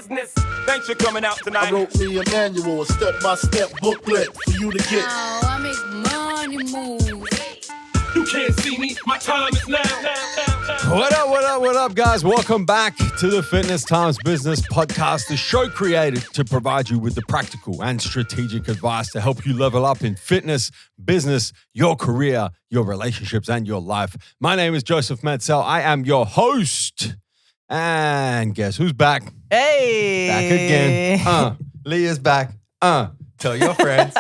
business. Thanks for coming out tonight. I wrote me a manual, a step-by-step booklet for you to get. Oh, I make money move. You can't see me, my time is now. What up, guys? Welcome back to the Fitness Times Business Podcast, the show created to provide you with the practical and strategic advice to help you level up in fitness, business, your career, your relationships, and your life. My name is Joseph Mansell. I am your host. And guess who's back? Hey! Back again. Leah's back. Tell your friends.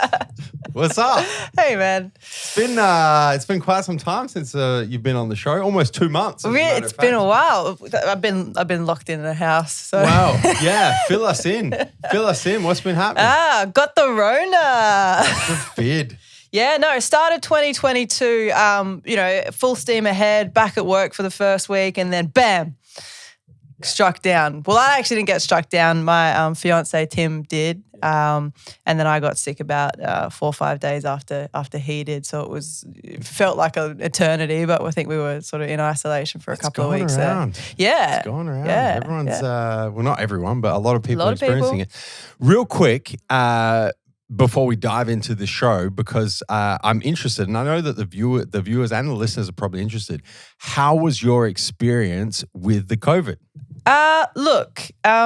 What's up? Hey, man. It's been quite some time since you've been on the show. Almost 2 months. It's been a while. I've been locked in the house. So. Wow. Yeah. Fill us in. What's been happening? Got the Rona. The vid. Yeah, no, started 2022, full steam ahead, back at work for the first week, and then bam, struck down. Well, I actually didn't get struck down. My fiance Tim did, and then I got sick about 4 or 5 days after he did. So it felt like an eternity, but I think we were sort of in isolation for a couple of weeks. Around. Yeah, it's gone around. Yeah, Everyone's well, not everyone, but a lot of people are experiencing it. Real quick. Before we dive into the show, because I'm interested, and I know that the viewers and the listeners are probably interested. How was your experience with the COVID? Look, I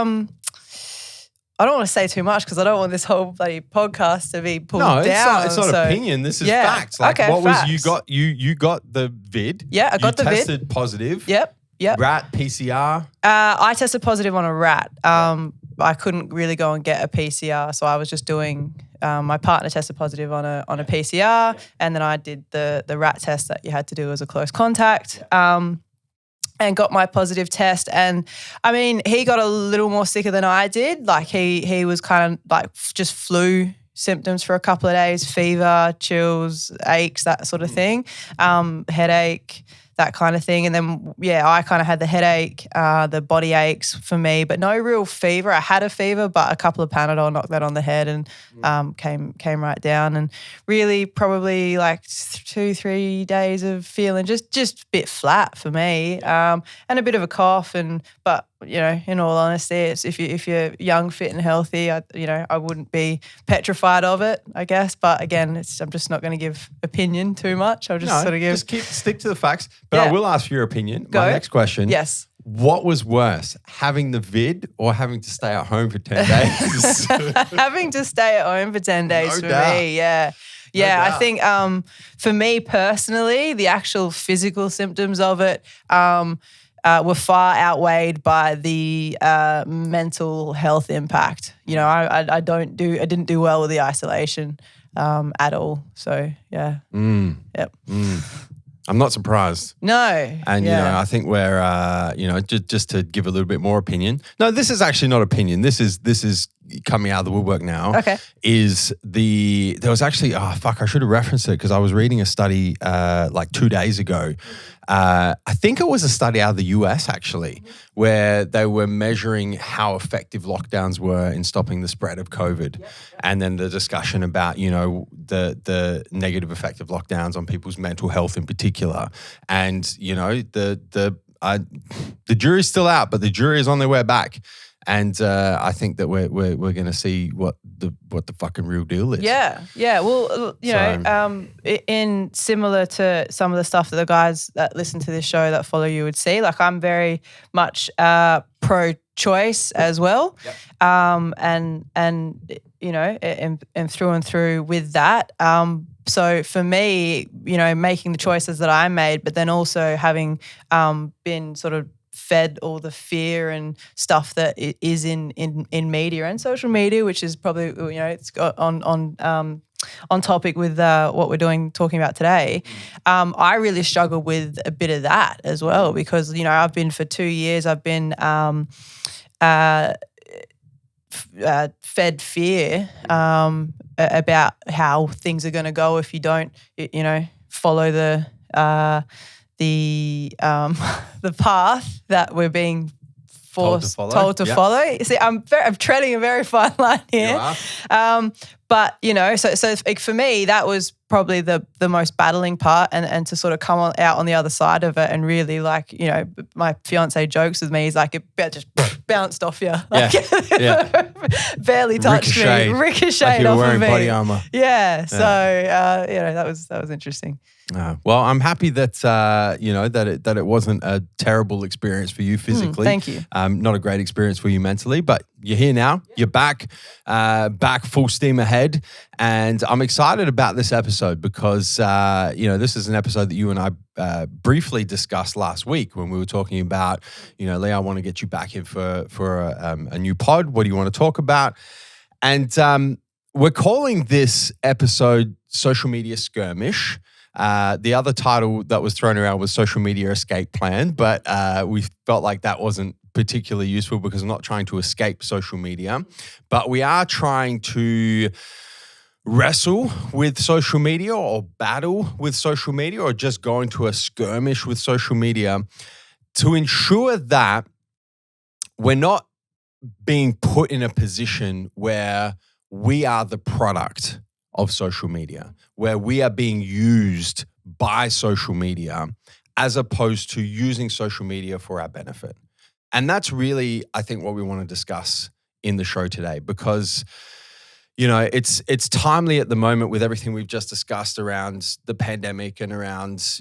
don't want to say too much because I don't want this whole bloody podcast to be pulled down. It's not opinion. This is facts. Like, okay, what facts. was you got the vid? Yeah, I got the vid. You tested positive. Yep. Rat PCR. I tested positive on a rat. I couldn't really go and get a PCR, so I was just doing. My partner tested positive on a PCR, and then I did the rat test that you had to do as a close contact, and got my positive test. And I mean, he got a little more sicker than I did. Like he was kind of like just flu symptoms for a couple of days, fever, chills, aches, that sort of thing, headache, that kind of thing. And then, I kind of had the headache, the body aches for me, but no real fever. I had a fever, but a couple of Panadol knocked that on the head and came right down. And really probably like 2-3 days of feeling just a bit flat for me, and a bit of a cough. But in all honesty, it's if you're young, fit and healthy, I wouldn't be petrified of it, I guess. But again, I'm just not going to give opinion too much. I'll just stick to the facts. But I will ask for your opinion. Go. My next question. Yes. What was worse, having the vid or having to stay at home for 10 days? Having to stay at home for 10 days No for doubt. me, yeah. Yeah, I think for me personally, the actual physical symptoms of it were far outweighed by the mental health impact. I didn't do well with the isolation at all. So yeah. Yep. I'm not surprised. No. And, I think we're, just to give a little bit more opinion. No, this is actually not opinion. This is coming out of the woodwork now. Okay. There was actually, I should have referenced it because I was reading a study like 2 days ago. I think it was a study out of the US actually, where they were measuring how effective lockdowns were in stopping the spread of COVID. And then the discussion about, the negative effect of lockdowns on people's mental health in particular. And, the jury's still out, but the jury is on their way back. And I think that we're going to see what the fucking real deal is. Yeah. Well, in similar to some of the stuff that the guys that listen to this show that follow you would see, like I'm very much pro-choice as well, and through and through with that. So for me, making the choices that I made, but then also having been sort of fed all the fear and stuff that is in media and social media, which is probably it's got on topic with what we're talking about today. I really struggle with a bit of that as well because I've been for 2 years. I've been fed fear about how things are going to go if you don't follow the path that we're being told to follow. You see, I'm treading a very fine line here. You are. But so for me, that was probably the most battling part, and to sort of come out on the other side of it, and really my fiance jokes with me. He's like, just bounced off you. Yeah. Barely touched Ricocheted. me. Ricocheted Like you were off wearing of me. body armor. Yeah. So that was interesting. Well, I'm happy that that it wasn't a terrible experience for you physically. Thank you. Not a great experience for you mentally, but you're here now. You're back full steam ahead, and I'm excited about this episode because this is an episode that you and I briefly discussed last week when we were talking about, Lee, I want to get you back in for a new pod. What do you want to talk about? And we're calling this episode Social Media Skirmish. The other title that was thrown around was Social Media Escape Plan, but we felt like that wasn't particularly useful because we're not trying to escape social media, but we are trying to wrestle with social media or battle with social media or just go into a skirmish with social media to ensure that we're not being put in a position where we are the product of social media, where we are being used by social media as opposed to using social media for our benefit. And that's really, I think, what we want to discuss in the show today because, it's timely at the moment with everything we've just discussed around the pandemic and around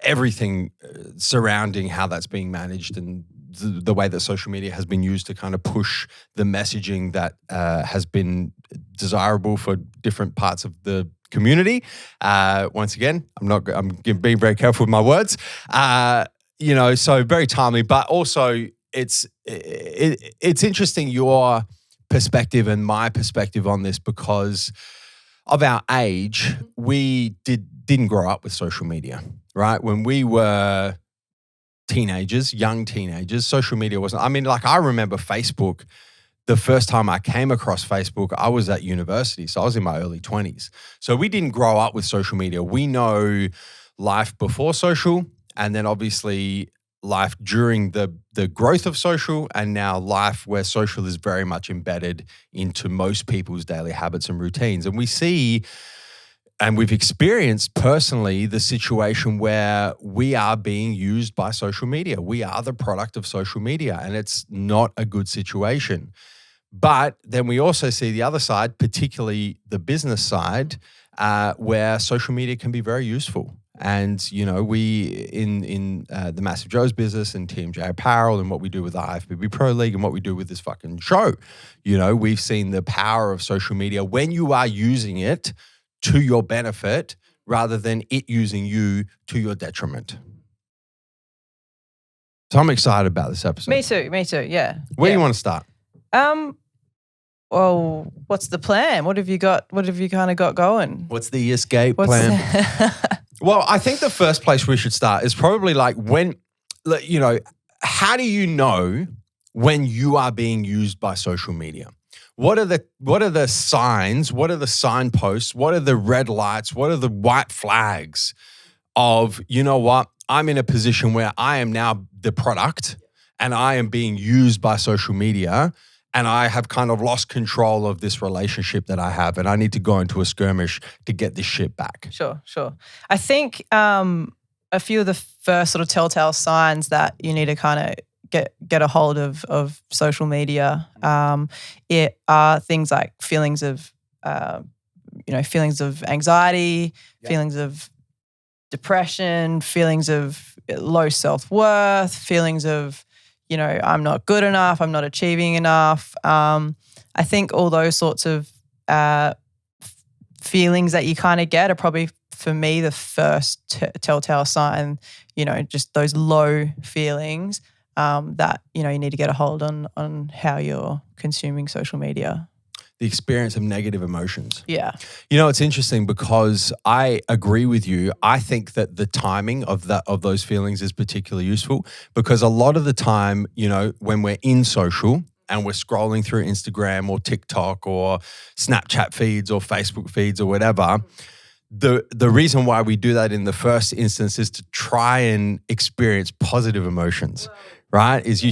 everything surrounding how that's being managed and the way that social media has been used to kind of push the messaging that has been desirable for different parts of the community. Once again, I'm being very careful with my words. So very timely, but also it's interesting your perspective and my perspective on this because of our age, we didn't grow up with social media, right? When we were young teenagers, social media wasn't, I remember Facebook, the first time I came across Facebook, I was at university. So I was in my early 20s. So we didn't grow up with social media. We know life before social and then obviously life during the growth of social and now life where social is very much embedded into most people's daily habits and routines. And we see and we've experienced personally the situation where we are being used by social media. We are the product of social media, and it's not a good situation. But then we also see the other side, particularly the business side, where social media can be very useful. And, we in the Massive Joe's business and TMJ Apparel and what we do with the IFBB Pro League and what we do with this fucking show, we've seen the power of social media when you are using it to your benefit rather than it using you to your detriment. So I'm excited about this episode. Me too. Yeah. Where do you want to start? Well, what's the plan? What have you got? What have you kind of got going? What's the escape plan? Well, I think the first place we should start is probably like how do you know when you are being used by social media? What are the signs? What are the signposts? What are the red lights? What are the white flags of, I'm in a position where I am now the product and I am being used by social media and I have kind of lost control of this relationship that I have and I need to go into a skirmish to get this shit back. Sure. I think a few of the first sort of telltale signs that you need to kind of get a hold of social media. It are things like feelings of anxiety, feelings of depression, feelings of low self-worth, feelings of, I'm not good enough, I'm not achieving enough. I think all those sorts of feelings that you kind of get are probably, for me, the first telltale sign, just those low feelings. That, you need to get a hold on how you're consuming social media. The experience of negative emotions. Yeah. It's interesting because I agree with you. I think that the timing of those feelings is particularly useful because a lot of the time, when we're in social and we're scrolling through Instagram or TikTok or Snapchat feeds or Facebook feeds or whatever, the reason why we do that in the first instance is to try and experience positive emotions. Right? Is you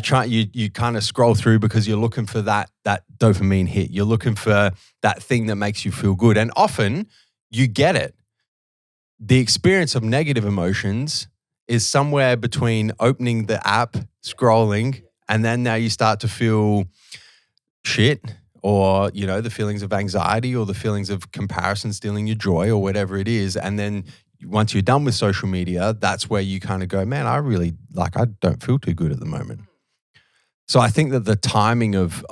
kind of scroll through because you're looking for that dopamine hit. You're looking for that thing that makes you feel good. And often you get it. The experience of negative emotions is somewhere between opening the app, scrolling, And then now you start to feel shit, or, you know, the feelings of anxiety or the feelings of comparison stealing your joy or whatever it is. And then once you're done with social media, that's where you kind of go, man, I don't feel too good at the moment. So I think that the timing of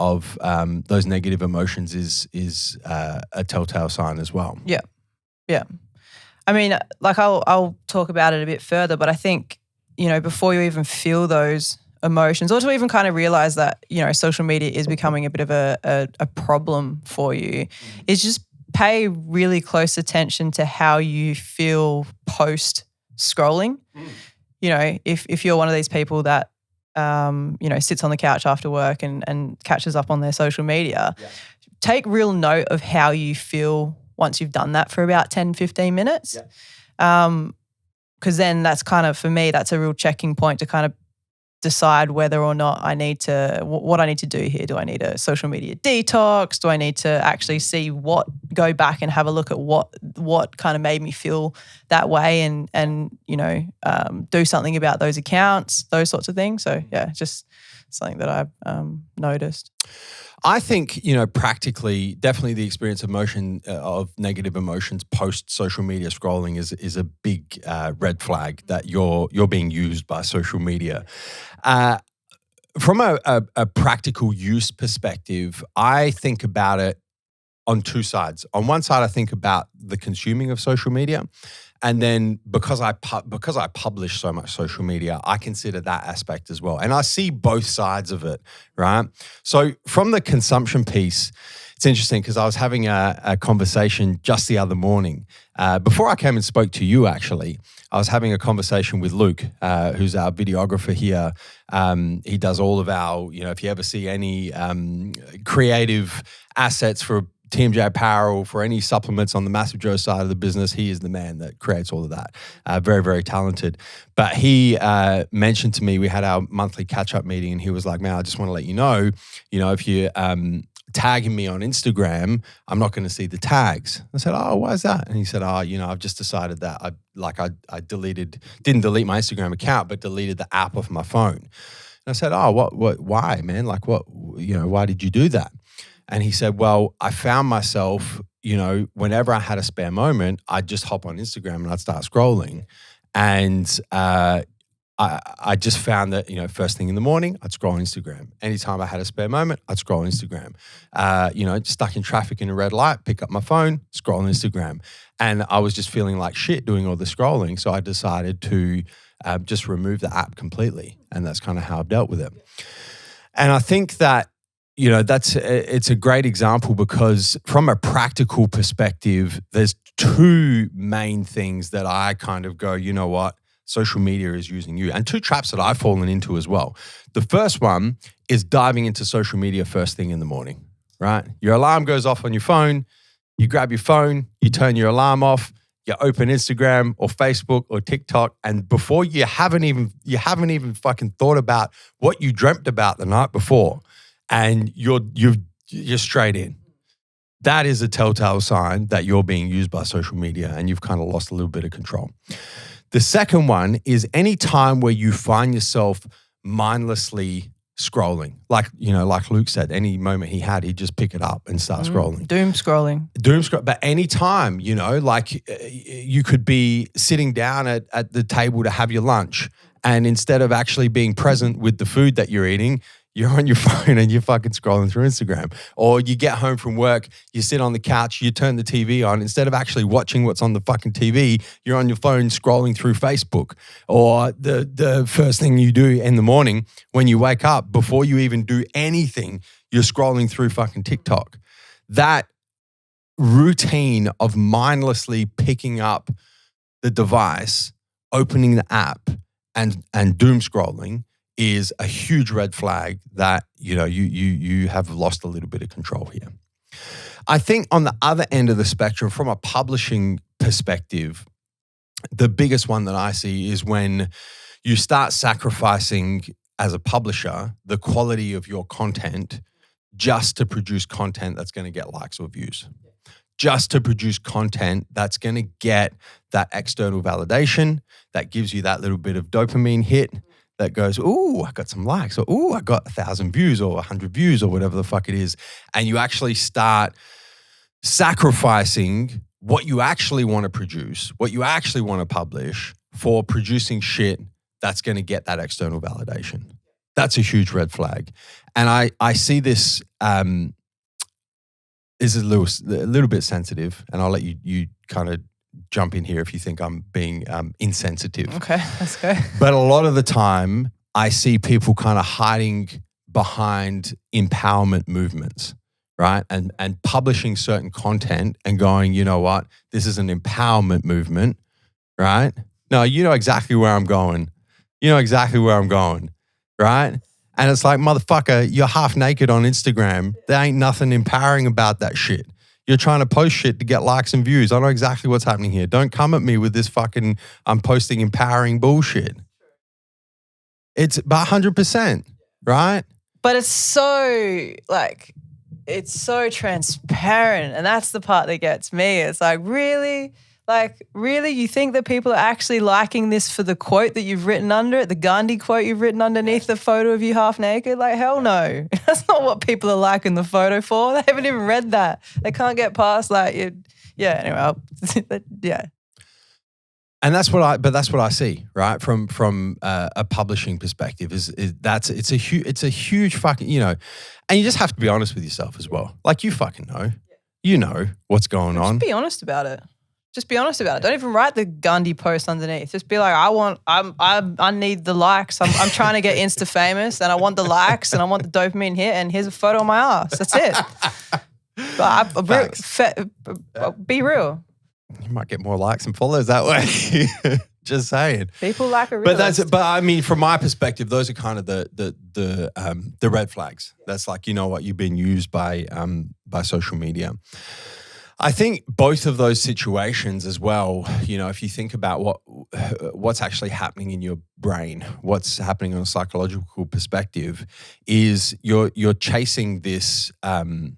those negative emotions is a telltale sign as well. Yeah. Yeah. I mean, like I'll talk about it a bit further, but I think, you know, before you even feel those emotions, or to even kind of realize that, you know, social media is becoming a bit of a problem for you, is just pay really close attention to how you feel post scrolling. You know, if you're one of these people that, you know, sits on the couch after work and catches up on their social media, take real note of how you feel once you've done that for about 10, 15 minutes. Because then that's kind of, for me, that's a real checking point to kind of decide whether or not I need to, what I need to do here. Do I need a social media detox? Do I need to actually go back and have a look at what kind of made me feel that way and you know, do something about those accounts, those sorts of things. So yeah, just something that I've noticed. I think, you know, practically, definitely the experience of negative emotions post social media scrolling is a big red flag that you're being used by social media. From a practical use perspective, I think about it on two sides. On one side, I think about the consuming of social media. And then because I publish so much social media, I consider that aspect as well. And I see both sides of it, right? So from the consumption piece, it's interesting because I was having a conversation just the other morning. Before I came and spoke to you, actually, I was having a conversation with Luke, who's our videographer here. He does all of our, you know, if you ever see any creative assets for TMJ Apparel, for any supplements on the Massive Joe side of the business, he is the man that creates all of that. Very, very talented. But he mentioned to me, we had our monthly catch-up meeting, and he was like, man, I just want to let you know, if you tagging me on Instagram, I'm not going to see the tags. I said, oh, why is that? And he said, I've just decided that I didn't delete my Instagram account, but deleted the app off my phone. And I said, oh, why, man? Like, why did you do that? And he said, well, I found myself, whenever I had a spare moment, I'd just hop on Instagram and I'd start scrolling. And I just found that, first thing in the morning, I'd scroll on Instagram. Anytime I had a spare moment, I'd scroll on Instagram. Stuck in traffic in a red light, pick up my phone, scroll on Instagram. And I was just feeling like shit doing all the scrolling. So I decided to just remove the app completely. And that's kind of how I've dealt with it. And I think that, it's a great example because from a practical perspective, there's two main things that I kind of go, you know what, social media is using you, and two traps that I've fallen into as well. The first one is diving into social media first thing in the morning, right? Your alarm goes off on your phone, you grab your phone, you turn your alarm off, you open Instagram or Facebook or TikTok, and before you haven't even fucking thought about what you dreamt about the night before, and you're straight in. That is a telltale sign that you're being used by social media and you've kind of lost a little bit of control. The second one is any time where you find yourself mindlessly scrolling. Like Luke said, any moment he had, he'd just pick it up and start scrolling. Doom scrolling. But any time, you could be sitting down at the table to have your lunch, and instead of actually being present with the food that you're eating, you're on your phone and you're fucking scrolling through Instagram. Or you get home from work, you sit on the couch, you turn the TV on. Instead of actually watching what's on the fucking TV, you're on your phone scrolling through Facebook. Or the first thing you do in the morning when you wake up, before you even do anything, you're scrolling through fucking TikTok. That routine of mindlessly picking up the device, opening the app, and doom scrolling is a huge red flag that, you have lost a little bit of control here. I think on the other end of the spectrum, from a publishing perspective, the biggest one that I see is when you start sacrificing, as a publisher, the quality of your content just to produce content that's going to get likes or views. Just to produce content that's going to get that external validation, that gives you that little bit of dopamine hit, that goes, ooh, I got some likes, or ooh, I got 1,000 views or 100 views or whatever the fuck it is. And you actually start sacrificing what you actually want to produce, what you actually want to publish for producing shit that's going to get that external validation. That's a huge red flag. And I see this is a little bit sensitive, and I'll let you kind of jump in here if you think I'm being insensitive. Okay, let's go. But a lot of the time, I see people kind of hiding behind empowerment movements, right? And publishing certain content and going, you know what, this is an empowerment movement, right? No, you know exactly where I'm going. You know exactly where I'm going, right? And it's like, motherfucker, you're half naked on Instagram. There ain't nothing empowering about that shit. You're trying to post shit to get likes and views. I know exactly what's happening here. Don't come at me with this fucking, I'm posting empowering bullshit. It's about 100%, right? But it's so it's so transparent. And that's the part that gets me. It's like, really? Like, really? You think that people are actually liking this for the quote that you've written under it, the Gandhi quote you've written underneath the photo of you half naked? Like, hell no. That's not what people are liking the photo for. They haven't even read that. They can't get past anyway, yeah. And that's what I see, right? From a publishing perspective it's a huge fucking, you know, and you just have to be honest with yourself as well. Like, you fucking know, you know what's going on. Just be honest about it. Just be honest about it. Don't even write the Gandhi post underneath. Just be like, I need the likes. I'm trying to get Insta famous, and I want the likes, and I want the dopamine hit, and here's a photo of my ass. That's it. But be real. You might get more likes and followers that way. Just saying. People like a realist. But I mean, from my perspective, those are kind of the red flags. That's like, you know what, you've been used by social media. I think both of those situations as well, you know, if you think about what's actually happening in your brain, what's happening on a psychological perspective, is you're chasing this the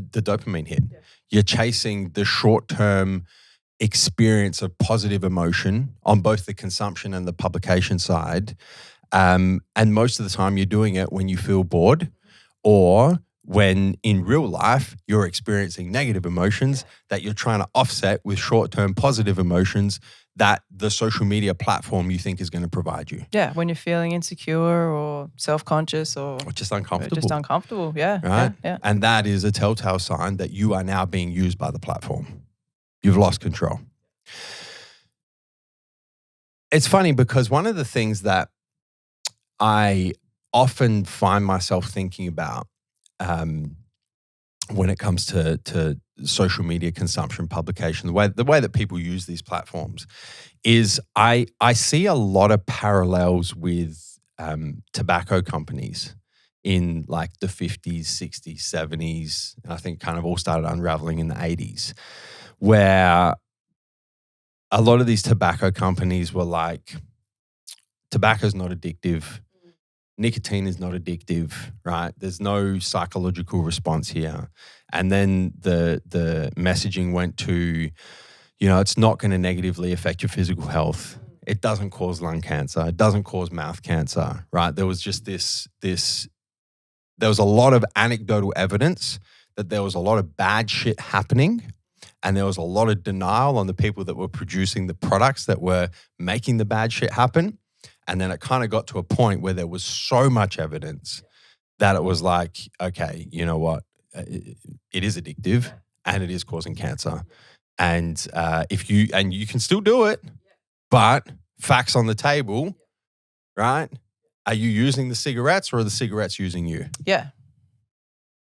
dopamine hit. Yeah. You're chasing the short-term experience of positive emotion on both the consumption and the publication side. And most of the time you're doing it when you feel bored, or when in real life you're experiencing negative emotions that you're trying to offset with short-term positive emotions that the social media platform you think is going to provide you. Yeah, when you're feeling insecure or self-conscious or just uncomfortable. Yeah. Right? Yeah. And that is a telltale sign that you are now being used by the platform. You've lost control. It's funny because one of the things that I often find myself thinking about when it comes to social media consumption, publication, the way that people use these platforms, is I see a lot of parallels with tobacco companies in like the 50s, 60s, 70s, and I think kind of all started unraveling in the 80s, where a lot of these tobacco companies were like, tobacco's not addictive. Nicotine is not addictive, right? There's no psychological response here. And then the messaging went to, you know, it's not going to negatively affect your physical health. It doesn't cause lung cancer. It doesn't cause mouth cancer, right? There was just there was a lot of anecdotal evidence that there was a lot of bad shit happening, and there was a lot of denial on the people that were producing the products that were making the bad shit happen. And then it kind of got to a point where there was so much evidence that it was like, okay, you know what? It is addictive and it is causing cancer. And you can still do it, but facts on the table, right? Are you using the cigarettes, or are the cigarettes using you? Yeah.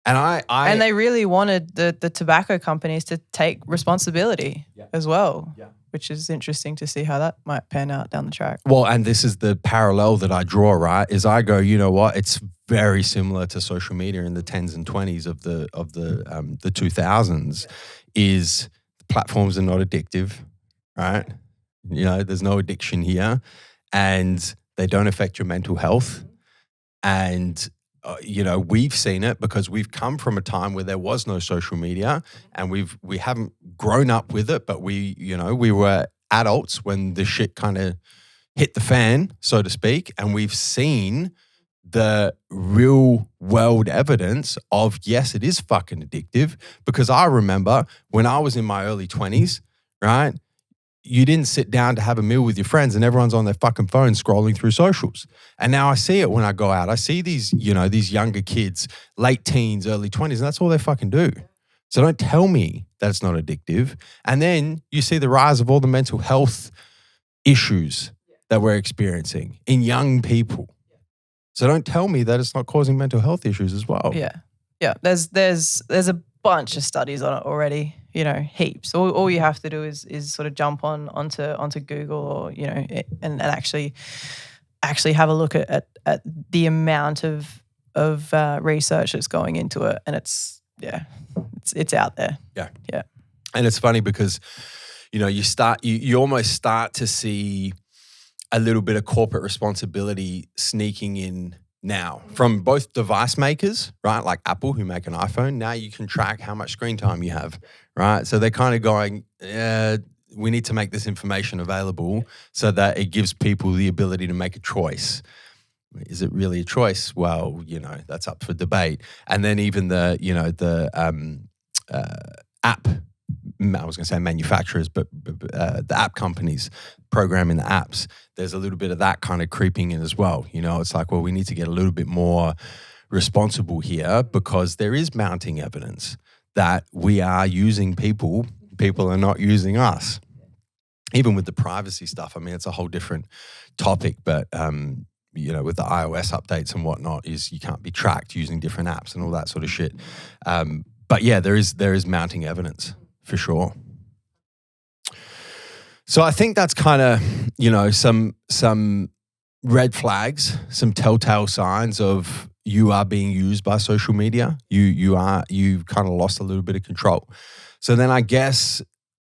And and they really wanted the tobacco companies to take responsibility as well. Yeah. Which is interesting to see how that might pan out down the track. Well, and this is the parallel that I draw, right? Is I go, you know what? It's very similar to social media in the 10s and 20s of the 2000s. Is platforms are not addictive, right? You know, there's no addiction here, and they don't affect your mental health. And you know, we've seen it because we've come from a time where there was no social media, and we haven't grown up with it, but we were adults when the shit kind of hit the fan, so to speak, and we've seen the real world evidence of, yes, it is fucking addictive. Because I remember when I was in my early 20s, right? You didn't sit down to have a meal with your friends and everyone's on their fucking phone scrolling through socials. And now I see it when I go out. I see these, these younger kids, late teens, early 20s, and that's all they fucking do. So don't tell me that it's not addictive. And then you see the rise of all the mental health issues that we're experiencing in young people. So don't tell me that it's not causing mental health issues as well. Yeah. Yeah. There's a bunch of studies on it already, heaps. All you have to do is sort of jump onto Google or, and actually have a look at the amount of research that's going into it. And it's out there. Yeah. Yeah. And it's funny because, you almost start to see a little bit of corporate responsibility sneaking in now from both device makers, right? Like Apple, who make an iPhone. Now you can track how much screen time you have, right? So they're kind of going, we need to make this information available so that it gives people the ability to make a choice. Is it really a choice? Well, that's up for debate. And then even the app, I was going to say manufacturers, but the app companies programming the apps, there's a little bit of that kind of creeping in as well. It's like, well, we need to get a little bit more responsible here because there is mounting evidence that we are using people are not using us. Even with the privacy stuff, I mean, it's a whole different topic, but with the iOS updates and whatnot, is you can't be tracked using different apps and all that sort of shit. But yeah, there is mounting evidence for sure. So I think that's kind of, some red flags, some telltale signs of you are being used by social media. You've kind of lost a little bit of control. So then I guess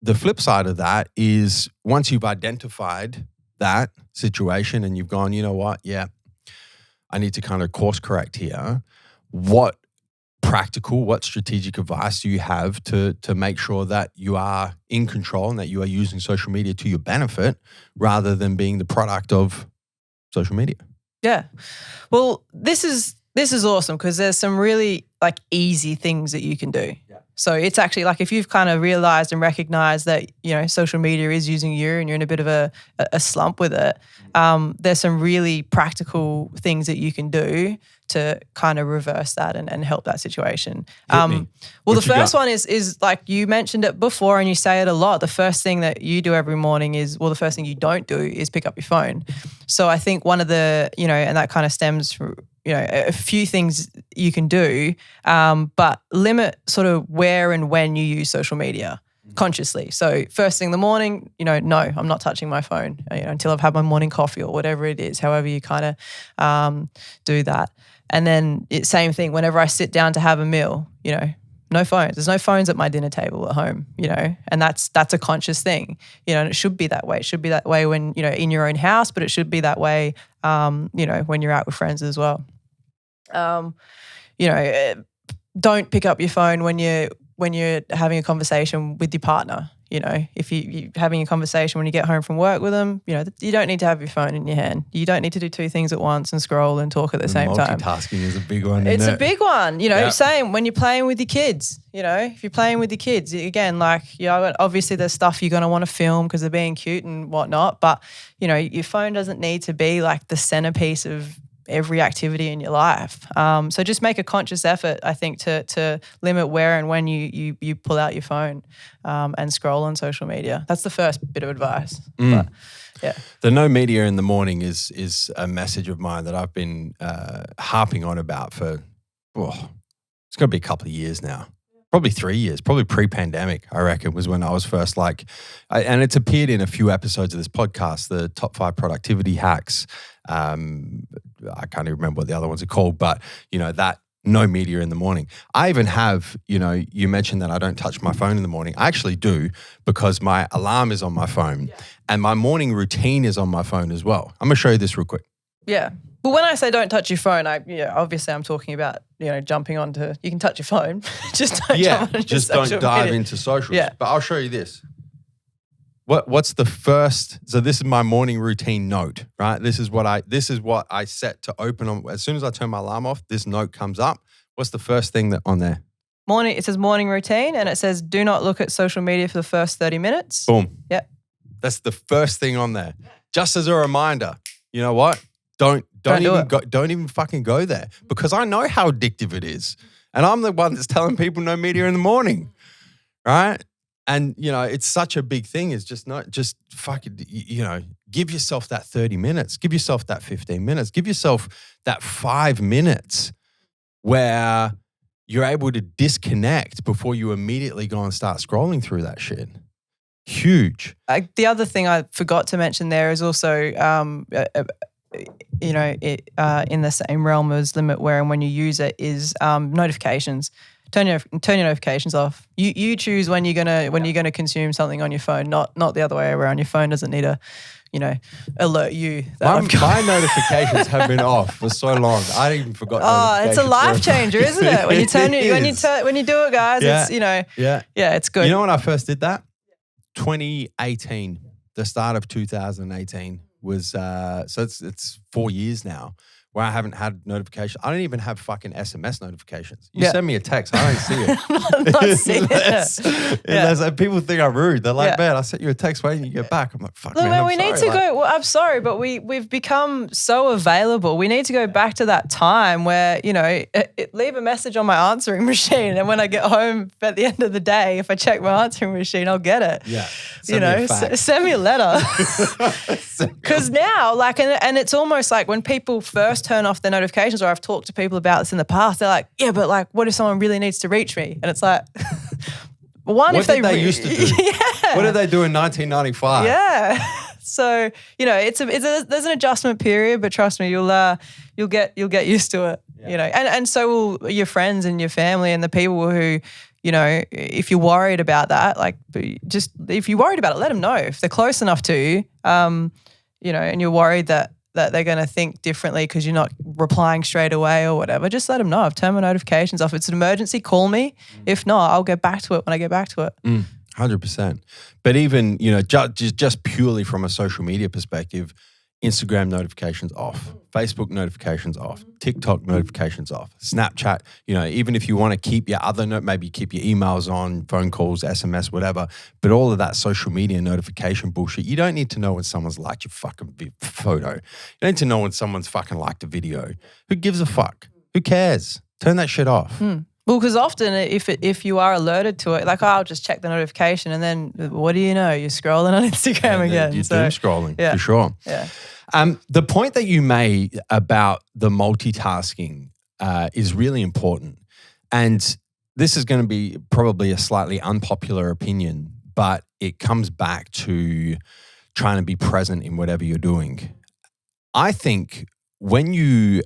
the flip side of that is once you've identified that situation and you've gone, you know what, yeah, I need to kind of course correct here. What strategic advice do you have to make sure that you are in control and that you are using social media to your benefit rather than being the product of social media? Yeah. Well, this is awesome because there's some really easy things that you can do. Yeah. So it's actually if you've kind of realized and recognized that, social media is using you and you're in a bit of a slump with it, there's some really practical things that you can do to kind of reverse that and help that situation. Well, the first one is like you mentioned it before and you say it a lot. The first thing that you do every morning the first thing you don't do is pick up your phone. So I think one of the, and that kind of stems from, a few things you can do, but limit sort of where and when you use social media consciously. So first thing in the morning, no, I'm not touching my phone until I've had my morning coffee or whatever it is, however you kind of do that. And then same thing, whenever I sit down to have a meal, no phones. There's no phones at my dinner table at home, and that's a conscious thing, and it should be that way. It should be that way when, in your own house, but it should be that way, when you're out with friends as well. Don't pick up your phone when you're having a conversation with your partner. If you're having a conversation when you get home from work with them, you don't need to have your phone in your hand. You don't need to do two things at once and scroll and talk at the same time. Multitasking is a big one. It's a big one. Same when you're playing with your kids. If you're playing with your kids, again, obviously there's stuff you're going to want to film because they're being cute and whatnot. But your phone doesn't need to be the centerpiece of every activity in your life. So just make a conscious effort, I think, to limit where and when you pull out your phone and scroll on social media. That's the first bit of advice. But, yeah. The no media in the morning is a message of mine that I've been harping on about for, it's going to be a couple of years now. Probably 3 years, probably pre-pandemic, I reckon, was when I was first and it's appeared in a few episodes of this podcast, the top 5 productivity hacks. I can't even remember what the other ones are called, but, that no media in the morning. I even have, you mentioned that I don't touch my phone in the morning. I actually do because my alarm is on my phone and my morning routine is on my phone as well. I'm going to show you this real quick. Yeah. But when I say don't touch your phone, obviously I'm talking about, jumping onto, you can touch your phone, just don't jump onto just don't social dive media. into socials. Yeah. But I'll show you this. What's the first? So this is my morning routine note, right? This is what I set to open on. As soon as I turn my alarm off, this note comes up. What's the first thing that on there? Morning. It says morning routine, and it says do not look at social media for the first 30 minutes. Boom. Yep. That's the first thing on there. Just as a reminder, you know what? Don't even fucking go there, because I know how addictive it is. And I'm the one that's telling people no media in the morning. Right? And you know, it's such a big thing. It's just fucking, you know, give yourself that 30 minutes, give yourself that 15 minutes, give yourself that 5 minutes where you're able to disconnect before you immediately go and start scrolling through that shit. Huge. The other thing I forgot to mention there is also, you know, in the same realm as limit where and when you use it is notifications. Turn your notifications off. You choose when you're gonna consume something on your phone, not the other way around. Your phone doesn't need to, you know, alert you. My notifications have been off for so long. I even forgot. Oh, it's a life changer, isn't it? When you when you do it, guys, it's, you know, yeah, it's good. You know when I first did that? 2018, the start of 2018 was so it's 4 years now where I haven't had notifications. I don't even have fucking SMS notifications. You send me a text, I don't see it. Not seeing it. Unless people think I'm rude. They're like, man, I sent you a text waiting you get back. I'm like, fuck, look, man, we need to go. Well, I'm sorry, but we've become so available. We need to go back to that time where, you know, leave a message on my answering machine, and when I get home at the end of the day, if I check my answering machine, I'll get it. Yeah. Send me a letter. Because now, like, and it's almost like when people first turn off their notifications, or I've talked to people about this in the past, they're like, yeah, but like, what if someone really needs to reach me? And it's like, what did they used to do? Yeah. What did they do in 1995? Yeah. So, you know, there's an adjustment period, but trust me, you'll get used to it. Yeah. You know, and so will your friends and your family and the people who, you know, if you're worried about that, like, just if you're worried about it, let them know. If they're close enough to you, you know, and you're worried that they're going to think differently because you're not replying straight away or whatever, just let them know. I've turned my notifications off. If it's an emergency, call me. If not, I'll get back to it when I get back to it. 100%. But even, you know, just purely from a social media perspective, Instagram notifications off, Facebook notifications off, TikTok notifications off, Snapchat, you know, even if you want to keep your other note, maybe keep your emails on, phone calls, SMS, whatever, but all of that social media notification bullshit, you don't need to know when someone's liked your fucking photo. You don't need to know when someone's fucking liked a video. Who gives a fuck? Who cares? Turn that shit off. Well, because often if you are alerted to it, like, oh, I'll just check the notification, and then what do you know? You're scrolling on Instagram again. You're doom scrolling, for sure. Yeah. The point that you made about the multitasking is really important. And this is going to be probably a slightly unpopular opinion, but it comes back to trying to be present in whatever you're doing. I think when you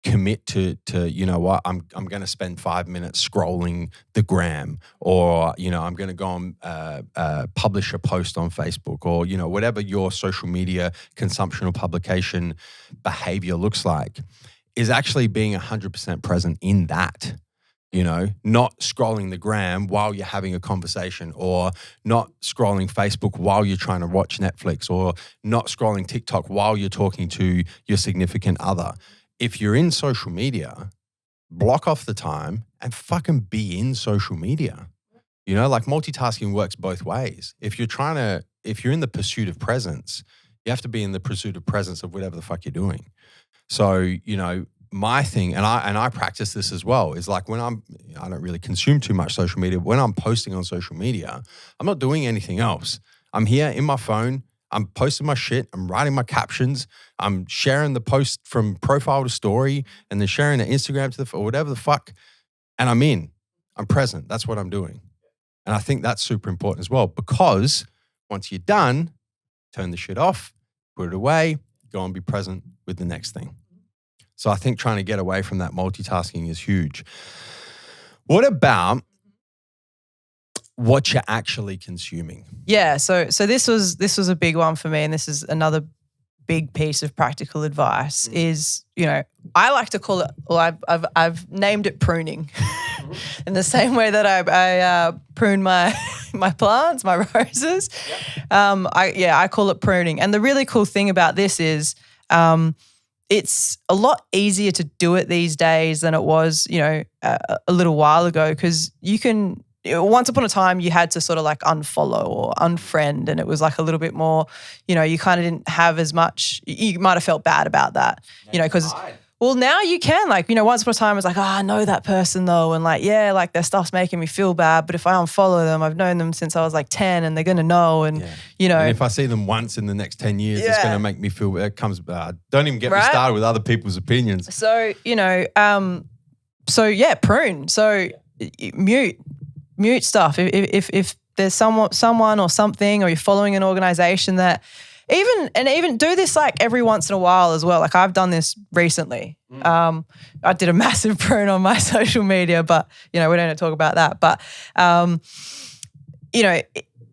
commit to you know what, I'm going to spend 5 minutes scrolling the gram, or, you know, I'm going to go and publish a post on Facebook, or, you know, whatever your social media consumption or publication behavior looks like, is actually being 100% present in that. You know, not scrolling the gram while you're having a conversation, or not scrolling Facebook while you're trying to watch Netflix, or not scrolling TikTok while you're talking to your significant other. If you're in social media, block off the time and fucking be in social media. You know, like, multitasking works both ways. If you're in the pursuit of presence, you have to be in the pursuit of presence of whatever the fuck you're doing. So, you know, my thing, and I practice this as well, is like, when I don't really consume too much social media. When I'm posting on social media, I'm not doing anything else. I'm here in my phone. I'm posting my shit. I'm writing my captions. I'm sharing the post from profile to story, and then sharing the Instagram to or whatever the fuck. And I'm present. That's what I'm doing. And I think that's super important as well, because once you're done, turn the shit off, put it away, go and be present with the next thing. So I think trying to get away from that multitasking is huge. What about what you're actually consuming? Yeah, so this was a big one for me, and this is another big piece of practical advice. Is, you know, I like to call it, or I've named it pruning, in the same way that I prune my my plants, my roses. I call it pruning. And the really cool thing about this is it's a lot easier to do it these days than it was, a little while ago, because you can. Once upon a time, you had to sort of like unfollow or unfriend, and it was like a little bit more, you kind of didn't have as much. You might have felt bad about that, because. Well, now you can, once upon a time, it was like, I know that person though. And their stuff's making me feel bad. But if I unfollow them, I've known them since I was 10 and they're going to know. And, And if I see them once in the next 10 years, it's going to make me feel, don't even get me started with other people's opinions. So, prune. So mute stuff. If there's someone or something, or you're following an organization that, even do this every once in a while as well. I've done this recently. I did a massive prune on my social media, but we don't need to talk about that. But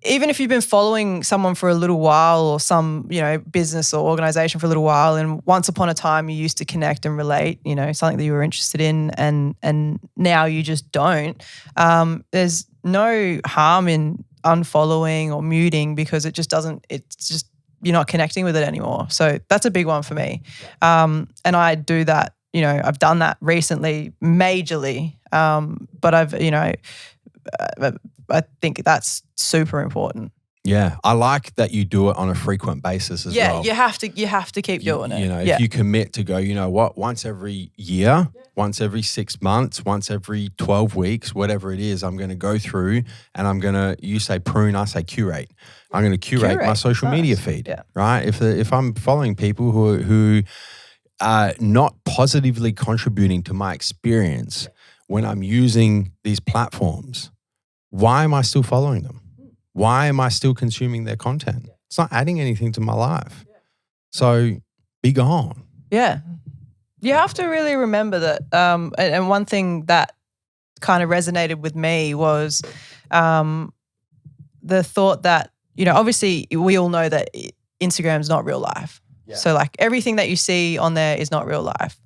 even if you've been following someone for a little while, or some business or organization for a little while, and once upon a time you used to connect and relate, something that you were interested in, and now you just don't. There's no harm in unfollowing or muting, because it just doesn't. It's just you're not connecting with it anymore. So that's a big one for me. And I do that, I've done that recently, majorly. But I think that's super important. Yeah. I like that you do it on a frequent basis as well. Yeah, you have to keep doing it. If you commit to go, once every year, once every 6 months, once every 12 weeks, whatever it is, I'm going to go through and I'm going to, you say prune, I say curate. I'm going to curate my social media feed, right? If I'm following people who are not positively contributing to my experience when I'm using these platforms, why am I still following them? Why am I still consuming their content? It's not adding anything to my life. So be gone. Yeah. You have to really remember that. And one thing that kind of resonated with me was the thought that, obviously we all know that Instagram's not real life. Yeah. So everything that you see on there is not real life.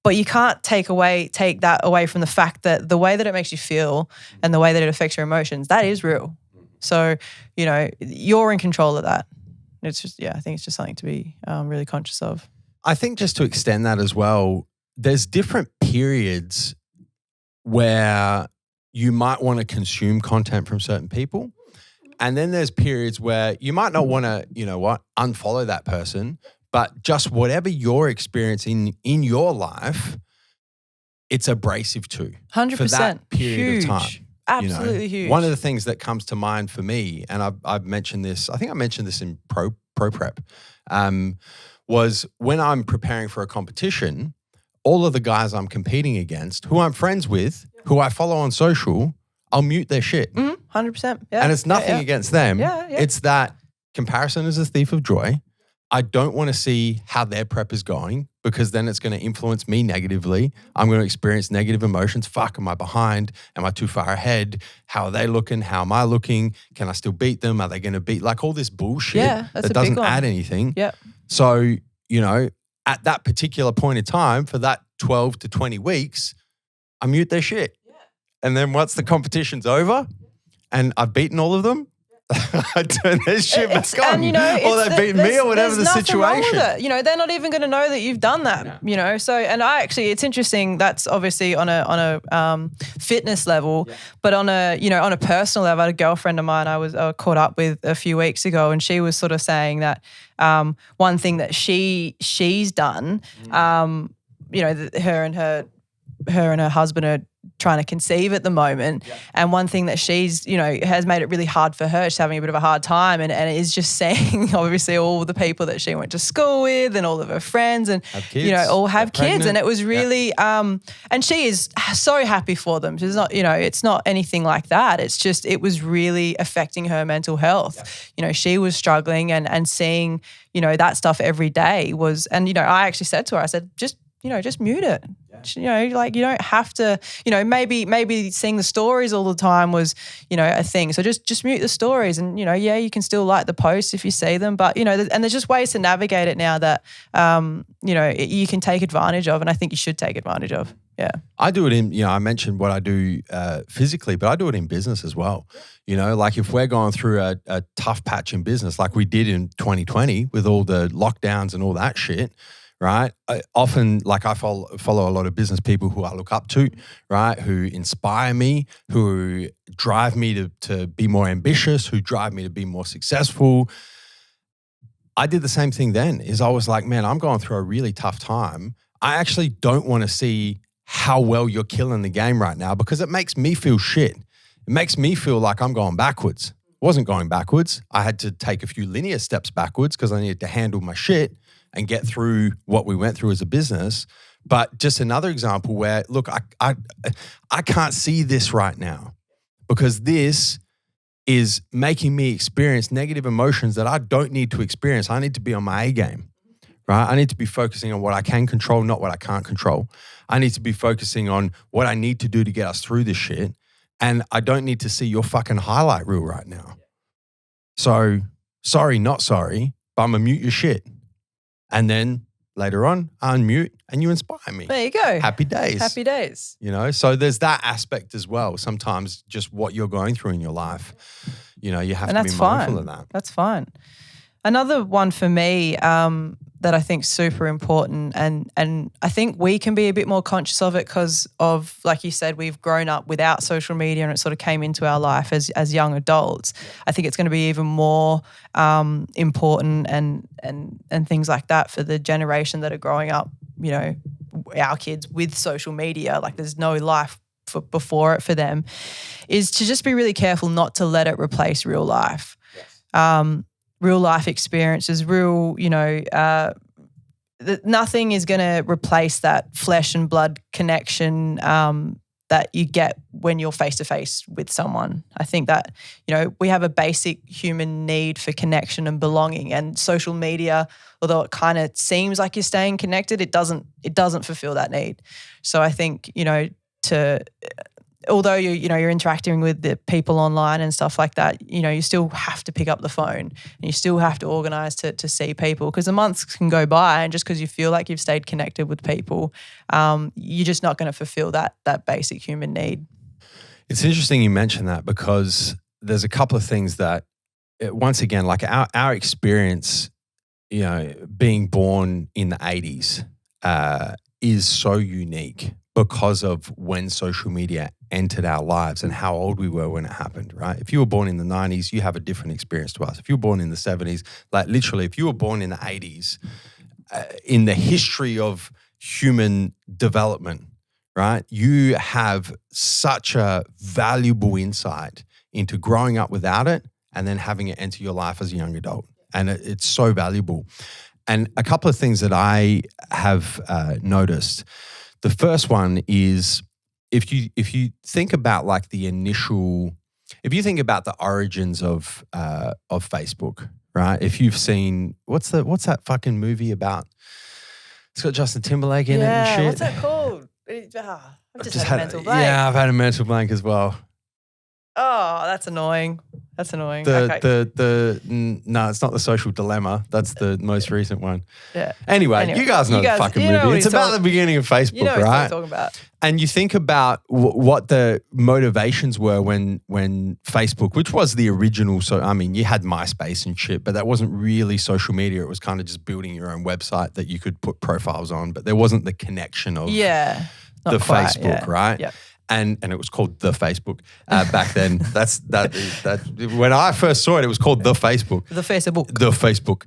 But you can't take that away from the fact that the way that it makes you feel and the way that it affects your emotions, that is real. So, you're in control of that. It's just, I think it's just something to be really conscious of. I think just to extend that as well, there's different periods where you might want to consume content from certain people. And then there's periods where you might not want to, unfollow that person, but just whatever you're experiencing in your life, it's abrasive to 100% for that period huge. Of time. Absolutely huge. One of the things that comes to mind for me, and I've mentioned this, I think I mentioned this in pro prep, was when I'm preparing for a competition, all of the guys I'm competing against, who I'm friends with, who I follow on social, I'll mute their shit. 100%. Yeah. And it's nothing against them. Yeah. It's that comparison is a thief of joy. I don't want to see how their prep is going, because then it's going to influence me negatively. I'm going to experience negative emotions. Fuck, am I behind? Am I too far ahead? How are they looking? How am I looking? Can I still beat them? Are they going to beat? All this bullshit that doesn't add anything. Yeah. So, at that particular point in time, for that 12 to 20 weeks, I mute their shit. Yeah. And then once the competition's over and I've beaten all of them, I turn their shit back on. And, or they've beaten me, or whatever the situation. Wrong with it. They're not even going to know that you've done that. No. So, and it's interesting. That's obviously on a fitness level, but on a personal level, I had a girlfriend of mine I was caught up with a few weeks ago, and she was sort of saying that one thing that she's done, her and her husband are trying to conceive at the moment. Yeah. And one thing that she's, has made it really hard for her, she's having a bit of a hard time, and it is just seeing obviously all the people that she went to school with and all of her friends and, all have kids. Pregnant. And it was really, and she is so happy for them. She's not, it's not anything like that. It's just, it was really affecting her mental health. Yeah. She was struggling and seeing, that stuff every day was, and, I actually said to her, I said, just, just mute it. Like you don't have to, maybe seeing the stories all the time was, a thing. So just mute the stories and, you can still like the posts if you see them. But, and there's just ways to navigate it now that, you can take advantage of, and I think you should take advantage of. Yeah. I do it in, I mentioned what I do physically, but I do it in business as well. Like if we're going through a tough patch in business, like we did in 2020 with all the lockdowns and all that shit, right? I follow a lot of business people who I look up to, right? Who inspire me, who drive me to be more ambitious, who drive me to be more successful. I did the same thing then. I was like, man, I'm going through a really tough time. I actually don't want to see how well you're killing the game right now because it makes me feel shit. It makes me feel like I'm going backwards. I wasn't going backwards. I had to take a few linear steps backwards because I needed to handle my shit and get through what we went through as a business. But just another example where, look, I can't see this right now because this is making me experience negative emotions that I don't need to experience. I need to be on my A game, right? I need to be focusing on what I can control, not what I can't control. I need to be focusing on what I need to do to get us through this shit. And I don't need to see your fucking highlight reel right now. So, sorry, not sorry, but I'm going to mute your shit. And then later on, I unmute and you inspire me. There you go. Happy days. Happy days. So there's that aspect as well. Sometimes just what you're going through in your life, you have to be mindful of that. That's fine. Another one for me that I think is super important, and I think we can be a bit more conscious of it because of, like you said, we've grown up without social media and it sort of came into our life as young adults. I think it's going to be even more important and things like that for the generation that are growing up, our kids with social media, like there's no life before it for them, is to just be really careful not to let it replace real life. Yes. Real life experiences, nothing is going to replace that flesh and blood connection that you get when you're face to face with someone. I think that, we have a basic human need for connection and belonging, and social media, although it kind of seems like you're staying connected, it doesn't fulfill that need. So I think, although you're interacting with the people online and stuff like that, you still have to pick up the phone and you still have to organise to see people, because the months can go by and just because you feel like you've stayed connected with people, you're just not going to fulfil that basic human need. It's interesting you mention that because there's a couple of things that, once again, like our experience, being born in the 80s is so unique because of when social media entered our lives and how old we were when it happened, right? If you were born in the 90s, you have a different experience to us. If you were born in the 70s, like literally, if you were born in the 80s, in the history of human development, right, you have such a valuable insight into growing up without it and then having it enter your life as a young adult. And it's so valuable. And a couple of things that I have noticed. The first one is if you think about like the initial, if you think about the origins of Facebook, right? If you've seen what's that fucking movie about? It's got Justin Timberlake in it and shit. What's that called? I've just had a mental blank. Yeah, I've had a mental blank as well. Oh, that's annoying. That's annoying. No, it's not The Social Dilemma. That's the most recent one. Yeah. Anyway, you guys know the fucking movie. It's about the beginning of Facebook, you know what right? I'm talking about. And you think about what the motivations were when Facebook, which was the original. So, I mean, you had MySpace and shit, but that wasn't really social media. It was kind of just building your own website that you could put profiles on, but there wasn't the connection of the Facebook, right? Yeah. And it was called The Facebook back then. That's when I first saw it, it was called The Facebook. The Facebook. The Facebook.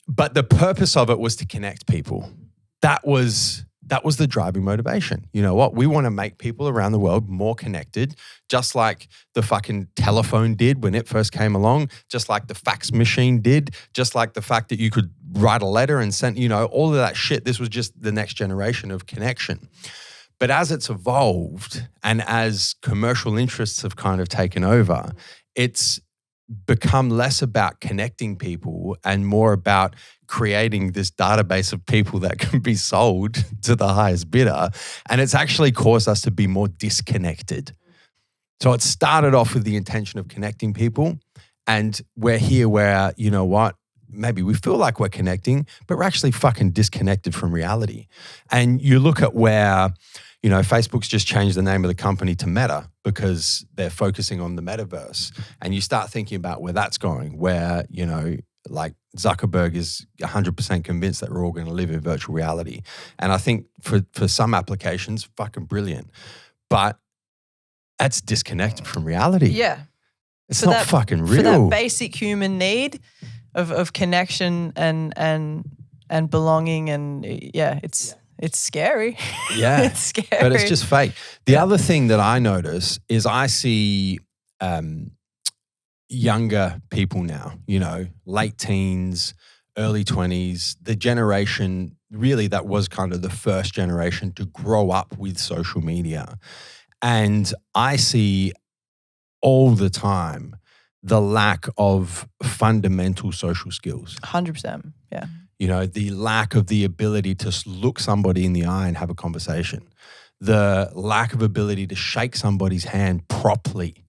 But the purpose of it was to connect people. That was the driving motivation. You know what? We want to make people around the world more connected, just like the fucking telephone did when it first came along, just like the fax machine did, just like the fact that you could write a letter and send, all of that shit. This was just the next generation of connection. But as it's evolved and as commercial interests have kind of taken over, it's become less about connecting people and more about creating this database of people that can be sold to the highest bidder. And it's actually caused us to be more disconnected. So it started off with the intention of connecting people. And we're here where, you know what, maybe we feel like we're connecting, but we're actually fucking disconnected from reality. And you look at where, you know, Facebook's just changed the name of the company to Meta because they're focusing on the metaverse. And you start thinking about where that's going, where, you know, like Zuckerberg is 100% convinced that we're all going to live in virtual reality. And I think for some applications, fucking brilliant. But that's disconnected from reality. Yeah. It's not fucking real. For that basic human need of connection and belonging and it's scary. Yeah. It's scary. But it's just fake. The other thing that I notice is I see younger people now, you know, late teens, early 20s, the generation really that was kind of the first generation to grow up with social media. And I see all the time the lack of fundamental social skills. 100%. Yeah. You know, the lack of the ability to look somebody in the eye and have a conversation. The lack of ability to shake somebody's hand properly.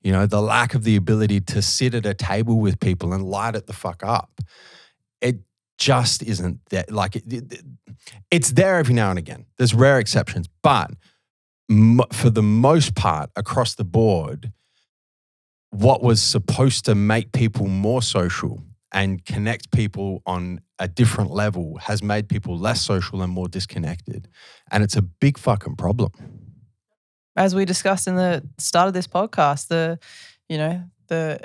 You know, the lack of the ability to sit at a table with people and light it the fuck up. It just isn't there. Like, it's there every now and again. There's rare exceptions. But for the most part, across the board, what was supposed to make people more social and connect people on a different level has made people less social and more disconnected. And it's a big fucking problem. As we discussed in the start of this podcast, the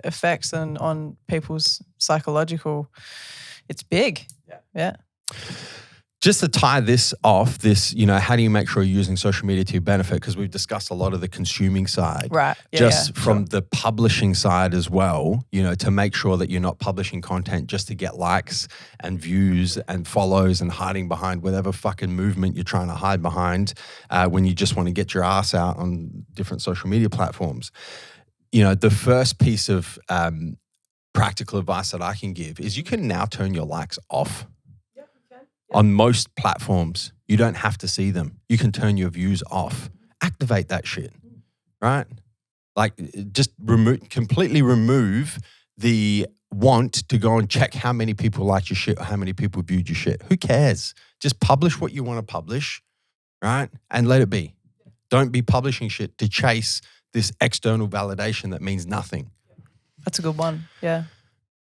effects on people's psychological, it's big. Yeah. Just to tie this off, you know, how do you make sure you're using social media to your benefit? Because we've discussed a lot of the consuming side. Right. From the publishing side as well, you know, to make sure that you're not publishing content just to get likes and views and follows and hiding behind whatever fucking movement you're trying to hide behind when you just want to get your ass out on different social media platforms. You know, the first piece of practical advice that I can give is you can now turn your likes off. On most platforms, you don't have to see them. You can turn your views off. Activate that shit, right? Like, just completely remove the want to go and check how many people liked your shit or how many people viewed your shit. Who cares? Just publish what you want to publish, right? And let it be. Don't be publishing shit to chase this external validation that means nothing. That's a good one, yeah.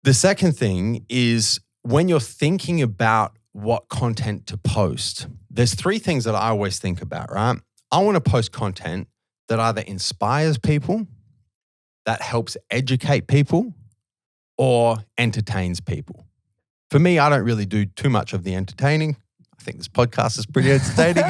The second thing is when you're thinking about what content to post, there's three things that I always think about, right? I want to post content that either inspires people, that helps educate people, or entertains people. For me, I don't really do too much of the entertaining. I think this podcast is pretty entertaining.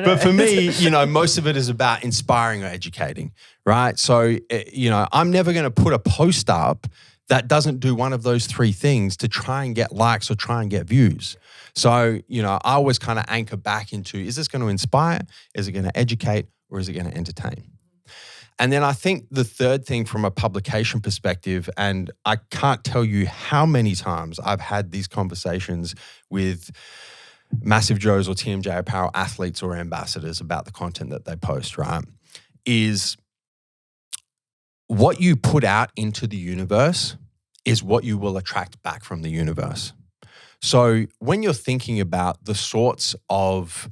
But for me, you know, most of it is about inspiring or educating, right? So, you know, I'm never going to put a post up that doesn't do one of those three things to try and get likes or try and get views. So, you know, I always kind of anchor back into, is this going to inspire? Is it going to educate? Or is it going to entertain? And then I think the third thing from a publication perspective, and I can't tell you how many times I've had these conversations with Massive Joes or TMJ Apparel athletes or ambassadors about the content that they post, right? Is what you put out into the universe is what you will attract back from the universe. So when you're thinking about the sorts of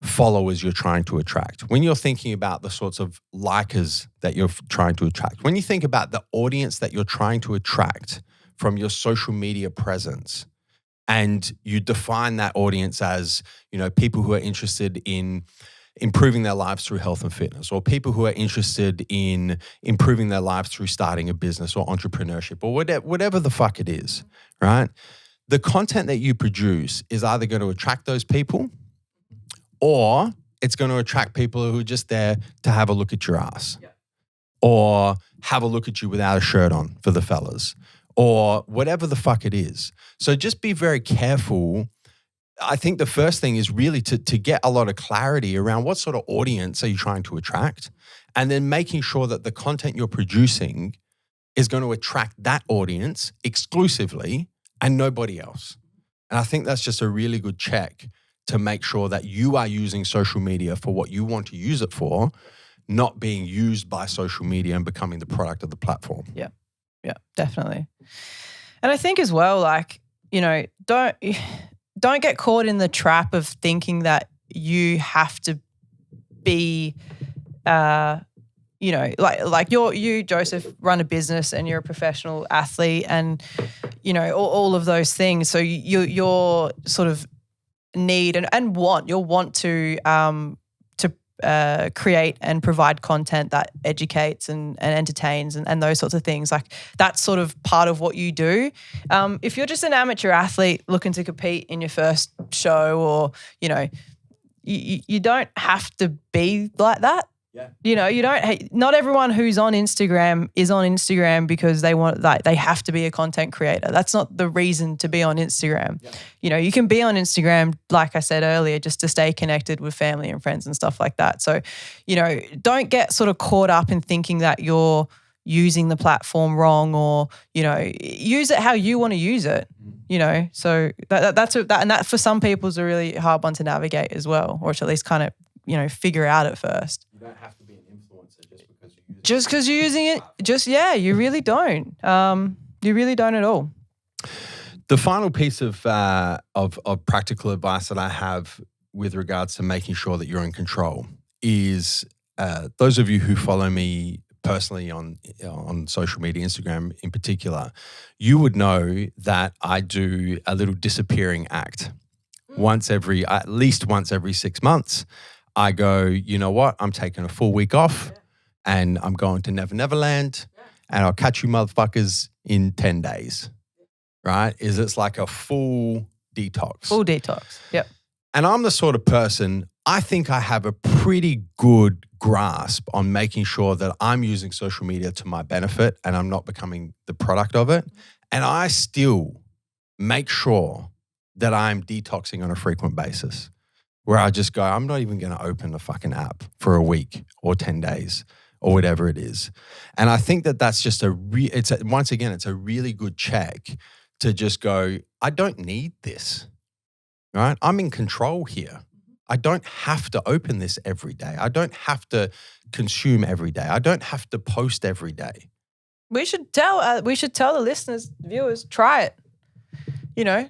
followers you're trying to attract, when you're thinking about the sorts of likers that you're trying to attract, when you think about the audience that you're trying to attract from your social media presence, and you define that audience as, you know, people who are interested in improving their lives through health and fitness, or people who are interested in improving their lives through starting a business or entrepreneurship or whatever the fuck it is, right? The content that you produce is either going to attract those people or it's going to attract people who are just there to have a look at your ass or have a look at you without a shirt on for the fellas or whatever the fuck it is. So just be very careful. I think the first thing is really to get a lot of clarity around what sort of audience are you trying to attract, and then making sure that the content you're producing is going to attract that audience exclusively and nobody else. And I think that's just a really good check to make sure that you are using social media for what you want to use it for, not being used by social media and becoming the product of the platform. Yeah, definitely. And I think as well, like, you know, don't get caught in the trap of thinking that you have to be, you know, like you, Joseph, run a business and you're a professional athlete and, you know, all of those things. So you're sort of need and want, you'll want to create and provide content that educates and entertains and those sorts of things. Like that's sort of part of what you do. If you're just an amateur athlete looking to compete in your first show or, you know, you don't have to be like that. Yeah. You know, not everyone who's on Instagram is on Instagram because they have to be a content creator. That's not the reason to be on Instagram. Yeah. You know, you can be on Instagram, like I said earlier, just to stay connected with family and friends and stuff like that. So, you know, don't get sort of caught up in thinking that you're using the platform wrong or, you know, use it how you want to use it, you know. So that for some people is a really hard one to navigate as well, or to at least kind of, you know, figure out at first. You don't have to be an influencer just because you use it. Just because you're using it, you really don't. You really don't at all. The final piece of practical advice that I have with regards to making sure that you're in control is those of you who follow me personally on social media, Instagram in particular, you would know that I do a little disappearing act. At least once every 6 months. I go, you know what? I'm taking a full week off and I'm going to Never Never Land and I'll catch you motherfuckers in 10 days, right? It's like a full detox. Full detox, yep. And I'm the sort of person, I think I have a pretty good grasp on making sure that I'm using social media to my benefit and I'm not becoming the product of it. And I still make sure that I'm detoxing on a frequent basis. Where I just go, I'm not even going to open the fucking app for a week or 10 days or whatever it is. And I think that that's just once again, it's a really good check to just go, I don't need this, right? I'm in control here. I don't have to open this every day. I don't have to consume every day. I don't have to post every day. We should tell the listeners, viewers, try it, you know.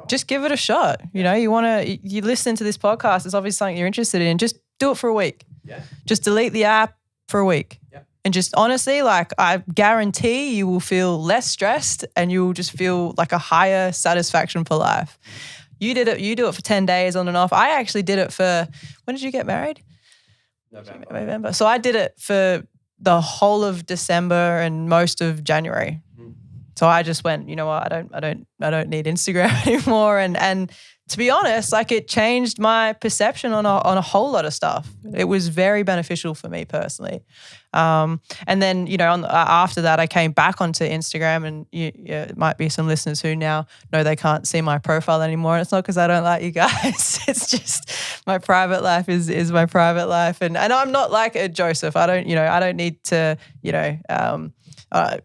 Just give it a shot. You know, you listen to this podcast, it's obviously something you're interested in. Just do it for a week. Yeah. Just delete the app for a week. Yeah. And just honestly, like I guarantee you will feel less stressed and you will just feel like a higher satisfaction for life. You do it for 10 days on and off. I actually did it for, when did you get married? November. So I did it for the whole of December and most of January. So I just went, you know what, I don't need Instagram anymore. And to be honest, like it changed my perception on a whole lot of stuff. It was very beneficial for me personally. And then, you know, after that, I came back onto Instagram and it might be some listeners who now know they can't see my profile anymore. And it's not because I don't like you guys. It's just my private life is my private life. And I'm not like a Joseph. I don't need to, you know, I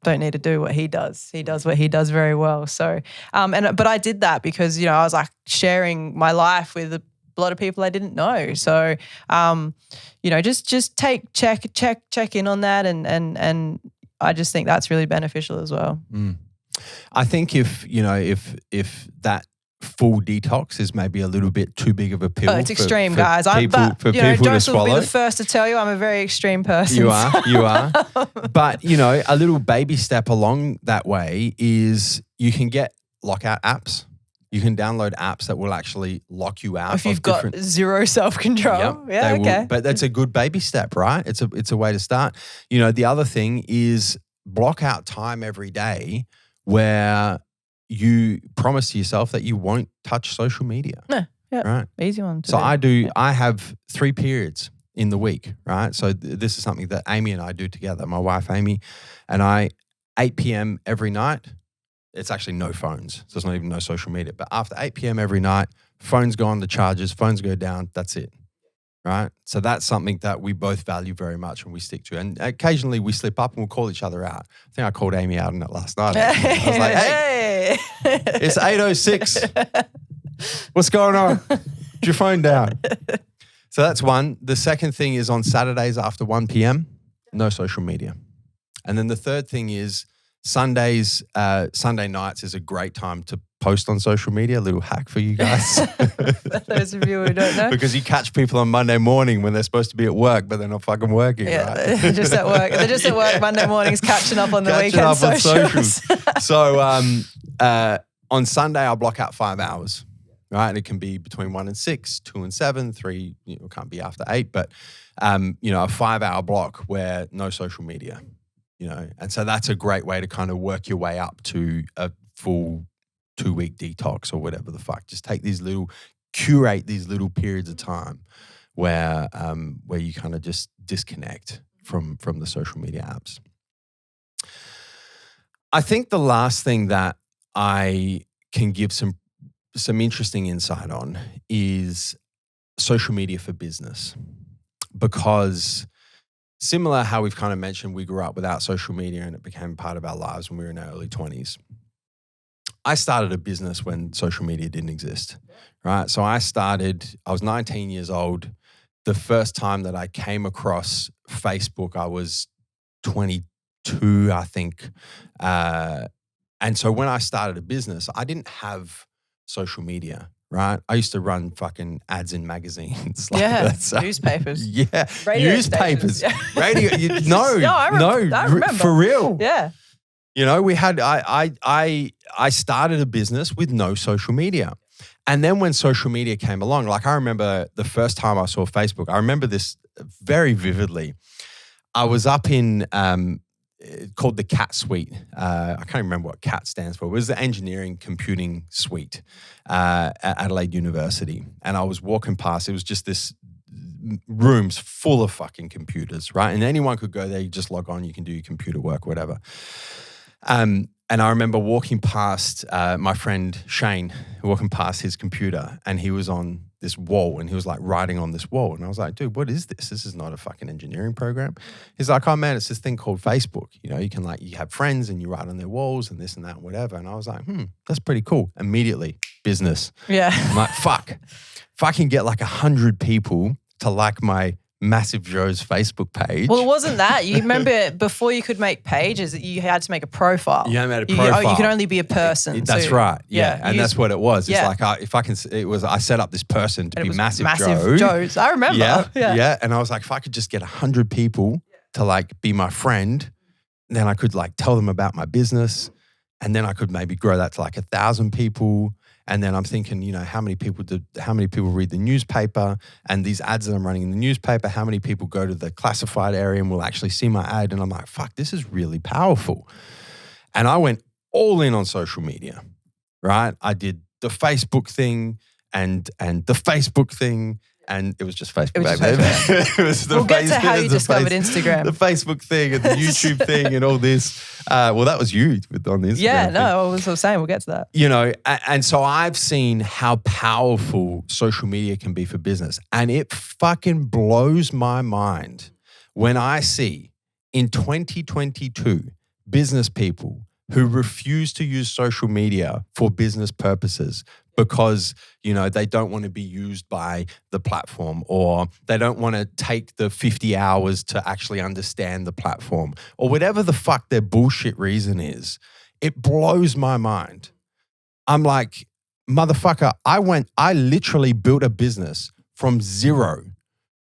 don't need to do what he does. He does what he does very well. So, but I did that because, you know, I was like sharing my life with a lot of people I didn't know. So, you know, just check in on that. And I just think that's really beneficial as well. I think if that full detox is maybe a little bit too big of a pill. It's extreme, guys. People to swallow. Will be the first to tell you I'm a very extreme person. You are. But, you know, a little baby step along that way is you can get lockout apps. You can download apps that will actually lock you out. If you've got zero self-control. Yeah, okay. But that's a good baby step, right? It's a way to start. You know, the other thing is block out time every day where you promise to yourself that you won't touch social media. Yeah, right. Easy one. So I have 3 periods in the week, right? So this is something that Amy and I do together. My wife, Amy, and I, 8 p.m. every night. It's actually no phones. So it's not even no social media. But after 8 p.m. every night, phones go on the chargers, phones go down. That's it. right? So that's something that we both value very much and we stick to. And occasionally we slip up and we'll call each other out. I think I called Amy out on it last night. I was like, hey, it's 8:06. What's going on? Put your phone down. So that's one. The second thing is on Saturdays after 1 p.m., no social media. And then the third thing is Sundays, Sunday nights is a great time to post on social media. A little hack for you guys. For those of you who don't know. Because you catch people on Monday morning when they're supposed to be at work, but they're not fucking working, Yeah, right? they're just at work. They're just at work Monday mornings catching up on the Catching weekend up on socials. So on Sunday, I'll block out 5 hours, right? And it can be between 1 and 6, 2 and 7, 3, it can't be after 8, but, a 5-hour block where no social media, And so that's a great way to kind of work your way up to a full 2-week detox or whatever the fuck. Just curate these little periods of time where you kind of just disconnect from the social media apps. I think the last thing that I can give some interesting insight on is social media for business, because similar how we've kind of mentioned, we grew up without social media and it became part of our lives when we were in our early 20s. I started a business when social media didn't exist, right? So I was 19 years old. The first time that I came across Facebook, I was 22, I think. And so when I started a business, I didn't have social media, right? I used to run fucking ads in magazines. Newspapers. Yeah, Radio newspapers. stations, Radio. I remember. For real. Yeah. We had, I started a business with no social media. And then when social media came along, like I remember the first time I saw Facebook, I remember this very vividly. I was up in, called the CAT suite. I can't remember what CAT stands for. It was the engineering computing suite at Adelaide University. And I was walking past, it was just this rooms full of fucking computers, right? And anyone could go there, you just log on, you can do your computer work, whatever. And I remember walking past my friend Shane, walking past his computer, and he was on this wall and he was like writing on this wall. And I was like, dude, what is this? This is not a fucking engineering program. He's like, oh man, it's this thing called Facebook. You can you have friends and you write on their walls and this and that and whatever. And I was like, that's pretty cool. Immediately, business. Yeah. I'm like, fuck. If I can get like 100 people to like my Massive Joe's Facebook page. Well, it wasn't that. You remember before you could make pages, you had to make a profile. You made a profile. You could only be a person. That's right. Yeah. And that's what it was. It's yeah. like, I set up this person to be Massive Joe. Joe's. I remember. Yeah. And I was like, if I could just get 100 people to like be my friend, then I could like tell them about my business. And then I could maybe grow that to like 1,000 people. And then I'm thinking, how many people read the newspaper, and these ads that I'm running in the newspaper, how many people go to the classified area and will actually see my ad? And I'm like, fuck, this is really powerful. And I went all in on social media, right? I did the Facebook thing and the Facebook thing. And it was just Facebook. We'll get to how you discovered Instagram. The Facebook thing and the YouTube thing and all this. Well, that was you on the Instagram thing. I was saying, we'll get to that. And so I've seen how powerful social media can be for business. And it fucking blows my mind when I see in 2022 business people who refuse to use social media for business purposes because, they don't want to be used by the platform, or they don't want to take the 50 hours to actually understand the platform, or whatever the fuck their bullshit reason is. It blows my mind. I'm like, motherfucker, I literally built a business from zero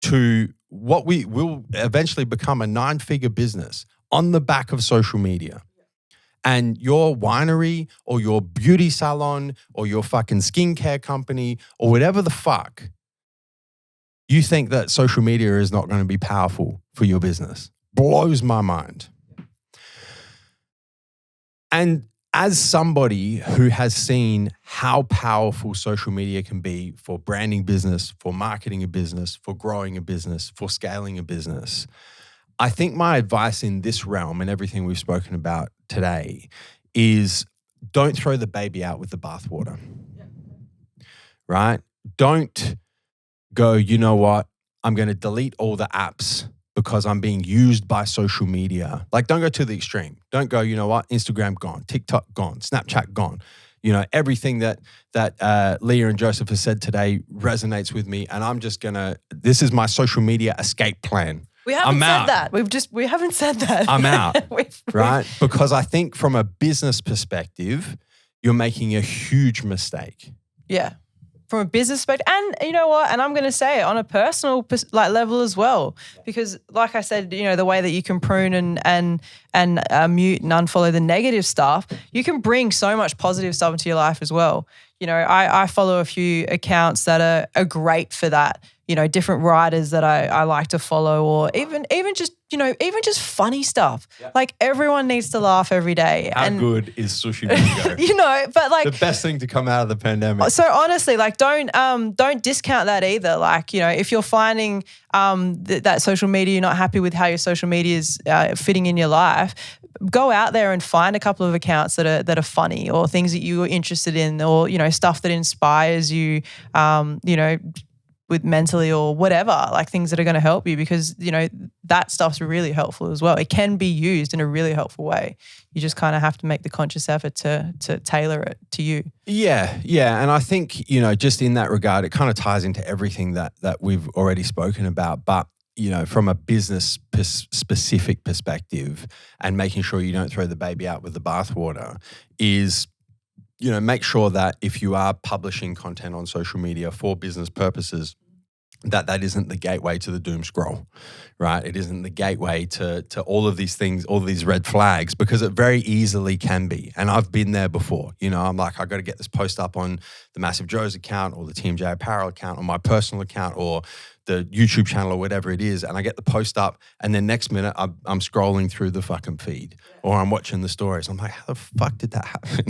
to what we will eventually become a 9-figure business on the back of social media. And your winery or your beauty salon or your fucking skincare company or whatever the fuck, you think that social media is not going to be powerful for your business. Blows my mind. And as somebody who has seen how powerful social media can be for branding business, for marketing a business, for growing a business, for scaling a business, I think my advice in this realm and everything we've spoken about today is don't throw the baby out with the bathwater, right? Don't go, you know what? I'm going to delete all the apps because I'm being used by social media. Like, don't go to the extreme. Don't go, you know what, Instagram gone, TikTok gone, Snapchat gone. You know, everything that Leah and Joseph have said today resonates with me, and I'm just gonna. This is my social media escape plan. We haven't I'm said out. that. We haven't said that. I'm out, We've- right? Because I think from a business perspective, you're making a huge mistake. Yeah. From a business perspective, and you know what? And I'm going to say it on a personal level as well, because like I said, you know, the way that you can prune and mute and unfollow the negative stuff, you can bring so much positive stuff into your life as well. You know, I follow a few accounts that are great for that. You know, different writers that I like to follow, or even just, you know, even just funny stuff. Yeah. Like, everyone needs to laugh every day. How good is Sushi Bingo? You know, but like the best thing to come out of the pandemic. So honestly, like, don't discount that either. Like, you know, if you're finding that social media, you're not happy with how your social media is fitting in your life, go out there and find a couple of accounts that are funny, or things that you're interested in, or, you know, stuff that inspires you, you know, with mentally or whatever, like things that are going to help you, because, you know, that stuff's really helpful as well. It can be used in a really helpful way. You just kind of have to make the conscious effort to tailor it to you. Yeah. And I think, you know, just in that regard, it kind of ties into everything that we've already spoken about. But, you know, from a business specific perspective, and making sure you don't throw the baby out with the bathwater, is, you know, make sure that if you are publishing content on social media for business purposes, that isn't the gateway to the doom scroll, right? It isn't the gateway to all of these things, all of these red flags, because it very easily can be. And I've been there before. You know, I'm like, I got to get this post up on the Massive Joe's account, or the TMJ Apparel account, or my personal account, or the YouTube channel, or whatever it is, and I get the post up, and then next minute I'm scrolling through the fucking feed, or I'm watching the stories. I'm like, how the fuck did that happen?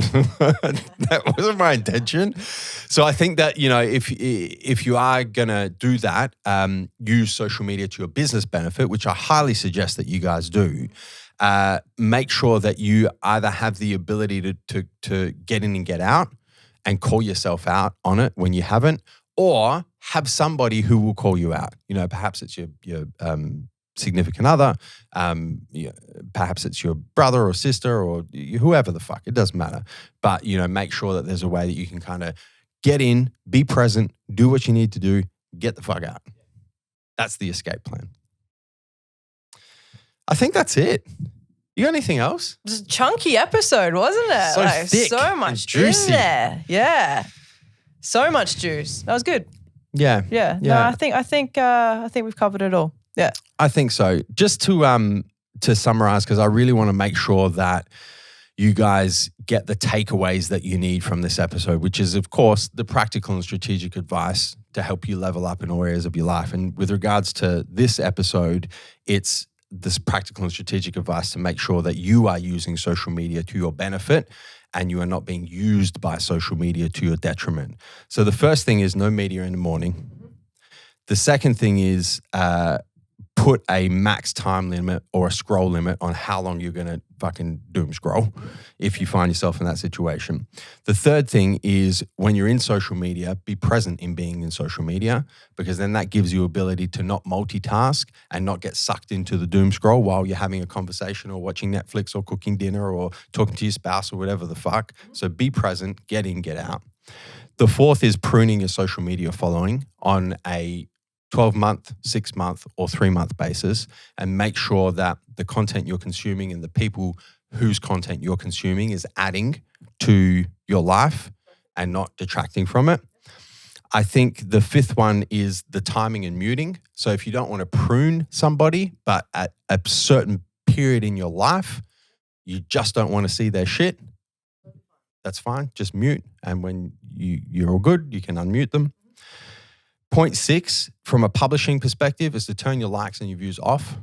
That wasn't my intention. So I think that, you know, if you are gonna do that, use social media to your business benefit, which I highly suggest that you guys do. Make sure that you either have the ability to get in and get out, and call yourself out on it when you haven't, or have somebody who will call you out. You know, perhaps it's your significant other, perhaps it's your brother or sister, or whoever the fuck, it doesn't matter. But, you know, make sure that there's a way that you can kind of get in, be present, do what you need to do, get the fuck out. That's the escape plan. I think that's it. You got anything else? It was a chunky episode, wasn't it? So like, thick so much and juicy. in there. Yeah. So much juice. That was good. Yeah. No, I think we've covered it all. Yeah. I think so. Just to summarize, because I really want to make sure that you guys get the takeaways that you need from this episode, which is, of course, the practical and strategic advice to help you level up in all areas of your life. And with regards to this episode, it's this practical and strategic advice to make sure that you are using social media to your benefit, and you are not being used by social media to your detriment. So the first thing is no media in the morning. The second thing is put a max time limit or a scroll limit on how long you're going to fucking doom scroll if you find yourself in that situation. The third thing is, when you're in social media, be present in being in social media, because then that gives you ability to not multitask and not get sucked into the doom scroll while you're having a conversation or watching Netflix or cooking dinner or talking to your spouse or whatever the fuck. So be present, get in, get out. The fourth is pruning your social media following on a 12-month, 6-month, or 3-month basis, and make sure that the content you're consuming and the people whose content you're consuming is adding to your life and not detracting from it. I think the fifth one is the timing and muting. So if you don't want to prune somebody, but at a certain period in your life, you just don't want to see their shit, that's fine. Just mute. And when you're all good, you can unmute them. Point 6, from a publishing perspective, is to turn your likes and your views off.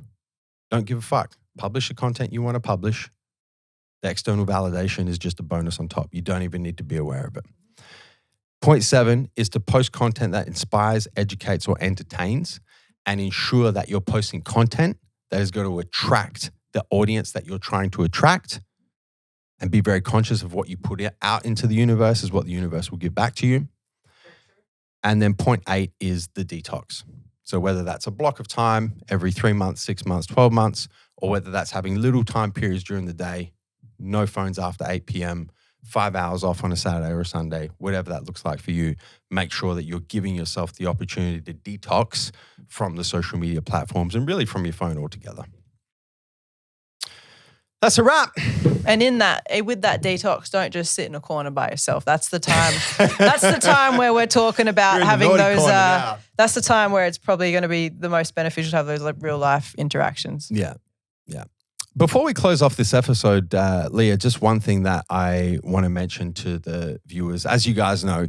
Don't give a fuck. Publish the content you want to publish. The external validation is just a bonus on top. You don't even need to be aware of it. Point 7 is to post content that inspires, educates, or entertains, and ensure that you're posting content that is going to attract the audience that you're trying to attract, and be very conscious of what you put out into the universe is what the universe will give back to you. And then point 8 is the detox. So whether that's a block of time every 3 months, 6 months, 12 months, or whether that's having little time periods during the day, no phones after 8 p.m., 5 hours off on a Saturday or a Sunday, whatever that looks like for you, make sure that you're giving yourself the opportunity to detox from the social media platforms and really from your phone altogether. That's a wrap. And with that detox, don't just sit in a corner by yourself. That's the time. That's the time where we're talking about having those. That's the time where it's probably going to be the most beneficial to have those like real life interactions. Yeah. Before we close off this episode, Leah, just one thing that I want to mention to the viewers. As you guys know,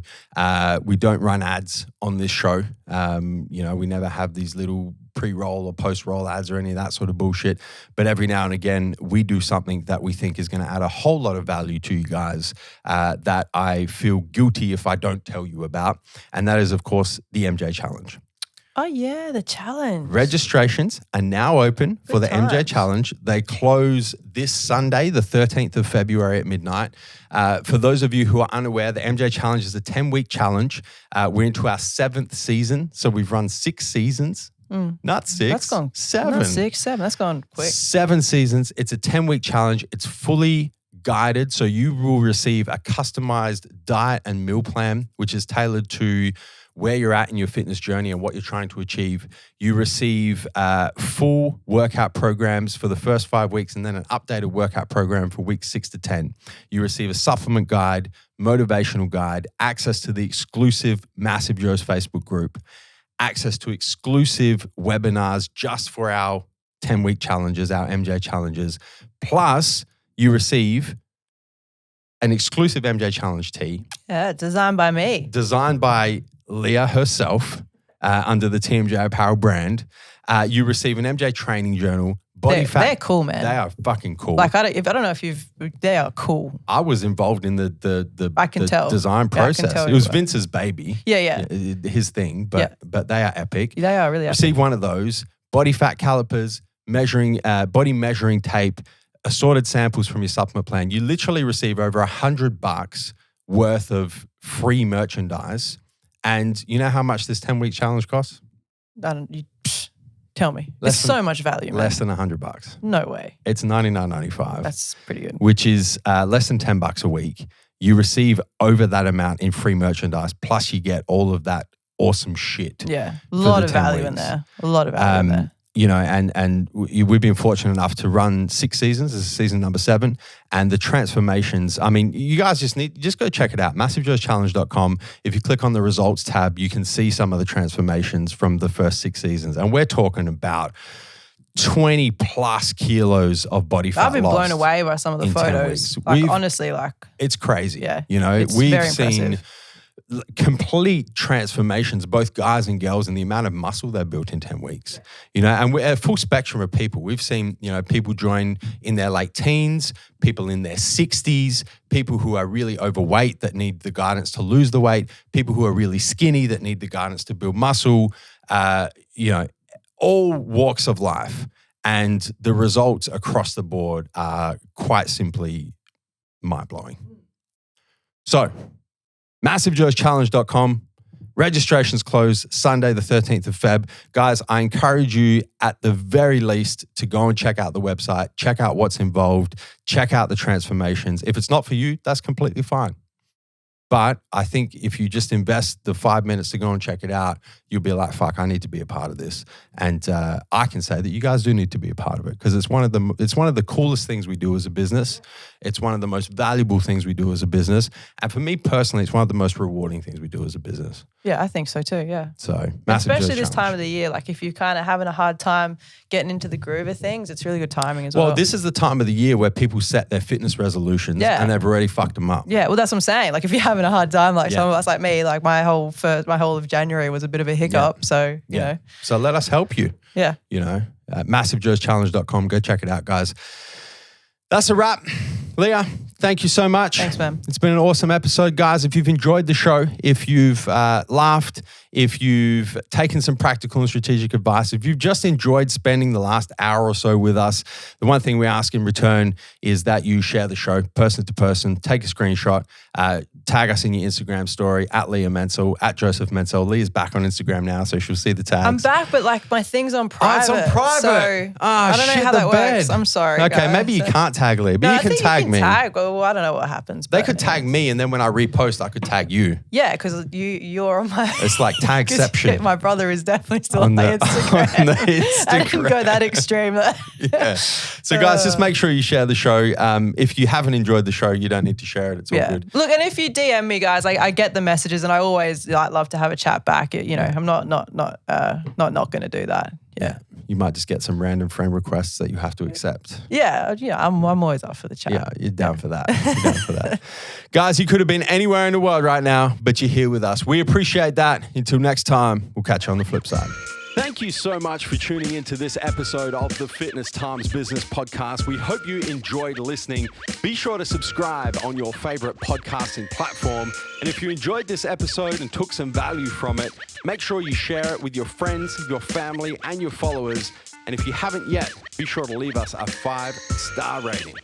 we don't run ads on this show. We never have these little pre-roll or post-roll ads or any of that sort of bullshit. But every now and again, we do something that we think is going to add a whole lot of value to you guys that I feel guilty if I don't tell you about. And that is, of course, the MJ Challenge. Oh, yeah, the challenge. Registrations are now open for the MJ Challenge. They close this Sunday, the 13th of February at midnight. For those of you who are unaware, the MJ Challenge is a 10-week challenge. We're into our 7th season, so we've run 6 seasons. Not 6. That's gone 7. Not 6, 7. That's gone quick. 7 seasons. It's a 10-week challenge. It's fully guided, so you will receive a customized diet and meal plan, which is tailored to where you're at in your fitness journey and what you're trying to achieve. You receive full workout programs for the first 5 weeks and then an updated workout program for weeks 6 to 10. You receive a supplement guide, motivational guide, access to the exclusive Massive Joe's Facebook group, access to exclusive webinars just for our 10-week challenges, our MJ challenges. Plus, you receive an exclusive MJ Challenge tee. Yeah, designed by me. Designed by Leah herself under the TMJ Apparel brand. You receive an MJ training journal. They're cool, man. They are fucking cool. Like I don't know if they are cool. I was involved in the design process. tell It was you were. Vince's baby. Yeah. His thing, but they are epic. They are really epic. Receive one of those, body fat calipers, body measuring tape, assorted samples from your supplement plan. You literally receive over $100 worth of free merchandise. And you know how much this 10-week challenge costs? Tell me. It's so much value, man. Less than $100. No way. It's $99.95. That's pretty good. Which is less than $10 a week. You receive over that amount in free merchandise, plus you get all of that awesome shit. Yeah, a lot of value in there. A lot of value in there. And we've been fortunate enough to run 6 seasons. This is season number 7. And the transformations, I mean, you guys just go check it out, MassiveJoesChallenge.com. If you click on the results tab, you can see some of the transformations from the first 6 seasons. And we're talking about 20 plus kilos of body fat I've been lost blown away by some of the photos. Honestly, it's crazy. Yeah. We've very seen impressive. complete transformations, both guys and girls, and the amount of muscle they've built in 10 weeks. And we're a full spectrum of people. We've seen, people join in their late teens, people in their 60s, people who are really overweight that need the guidance to lose the weight, people who are really skinny that need the guidance to build muscle, all walks of life. And the results across the board are quite simply mind-blowing. So, MassiveJoesChallenge.com. Registrations close Sunday, the 13th of Feb. Guys, I encourage you at the very least to go and check out the website, check out what's involved, check out the transformations. If it's not for you, that's completely fine. But I think if you just invest the 5 minutes to go and check it out, you'll be like, fuck, I need to be a part of this. And I can say that you guys do need to be a part of it because it's one of the coolest things we do as a business. It's one of the most valuable things we do as a business. And for me personally, it's one of the most rewarding things we do as a business. Yeah, I think so too, yeah. So, massive especially this challenge. time of the year, like if you're kind of having a hard time getting into the groove of things, it's really good timing as well. Well, this is the time of the year where people set their fitness resolutions and they've already fucked them up. Yeah, well, that's what I'm saying. Like if you're having a hard time, like some of us like me, like my whole of January was a bit of a hiccup. Yeah. So, you know. So let us help you. Yeah. MassiveJoesChallenge.com. Go check it out, guys. That's a wrap. Leah, thank you so much. Thanks, man. It's been an awesome episode, guys. If you've enjoyed the show, if you've laughed, if you've taken some practical and strategic advice, if you've just enjoyed spending the last hour or so with us, the one thing we ask in return is that you share the show person to person, take a screenshot, tag us in your Instagram story at Leah Menzel, at Joseph Menzel. Leah's back on Instagram now, so she'll see the tags. I'm back, but like my thing's on private. Oh, it's on private. So I don't know how that works. I'm sorry. Okay, guys. maybe you can't tag Leah, but No, you I can think tag me. Well, I don't know what happens. They but could tag me, and then when I repost, I could tag you. Yeah, because you're on my. It's like tagception. My brother is definitely still On on my the- Instagram. on the Instagram. I didn't go that extreme. Yeah. So, guys, just make sure you share the show. If you haven't enjoyed the show, you don't need to share it. It's all good. Look, and if you DM me, guys, I get the messages, and I always love to have a chat back. You know, I'm not going to do that. Yeah. You might just get some random friend requests that you have to accept. Yeah, I'm always up for the chat. Yeah, you're down for that. You're down for that. Guys, you could have been anywhere in the world right now, but you're here with us. We appreciate that. Until next time, we'll catch you on the flip side. Thank you so much for tuning into this episode of the Fitness Times Business Podcast. We hope you enjoyed listening. Be sure to subscribe on your favorite podcasting platform. And if you enjoyed this episode and took some value from it, make sure you share it with your friends, your family, and your followers. And if you haven't yet, be sure to leave us a 5-star rating.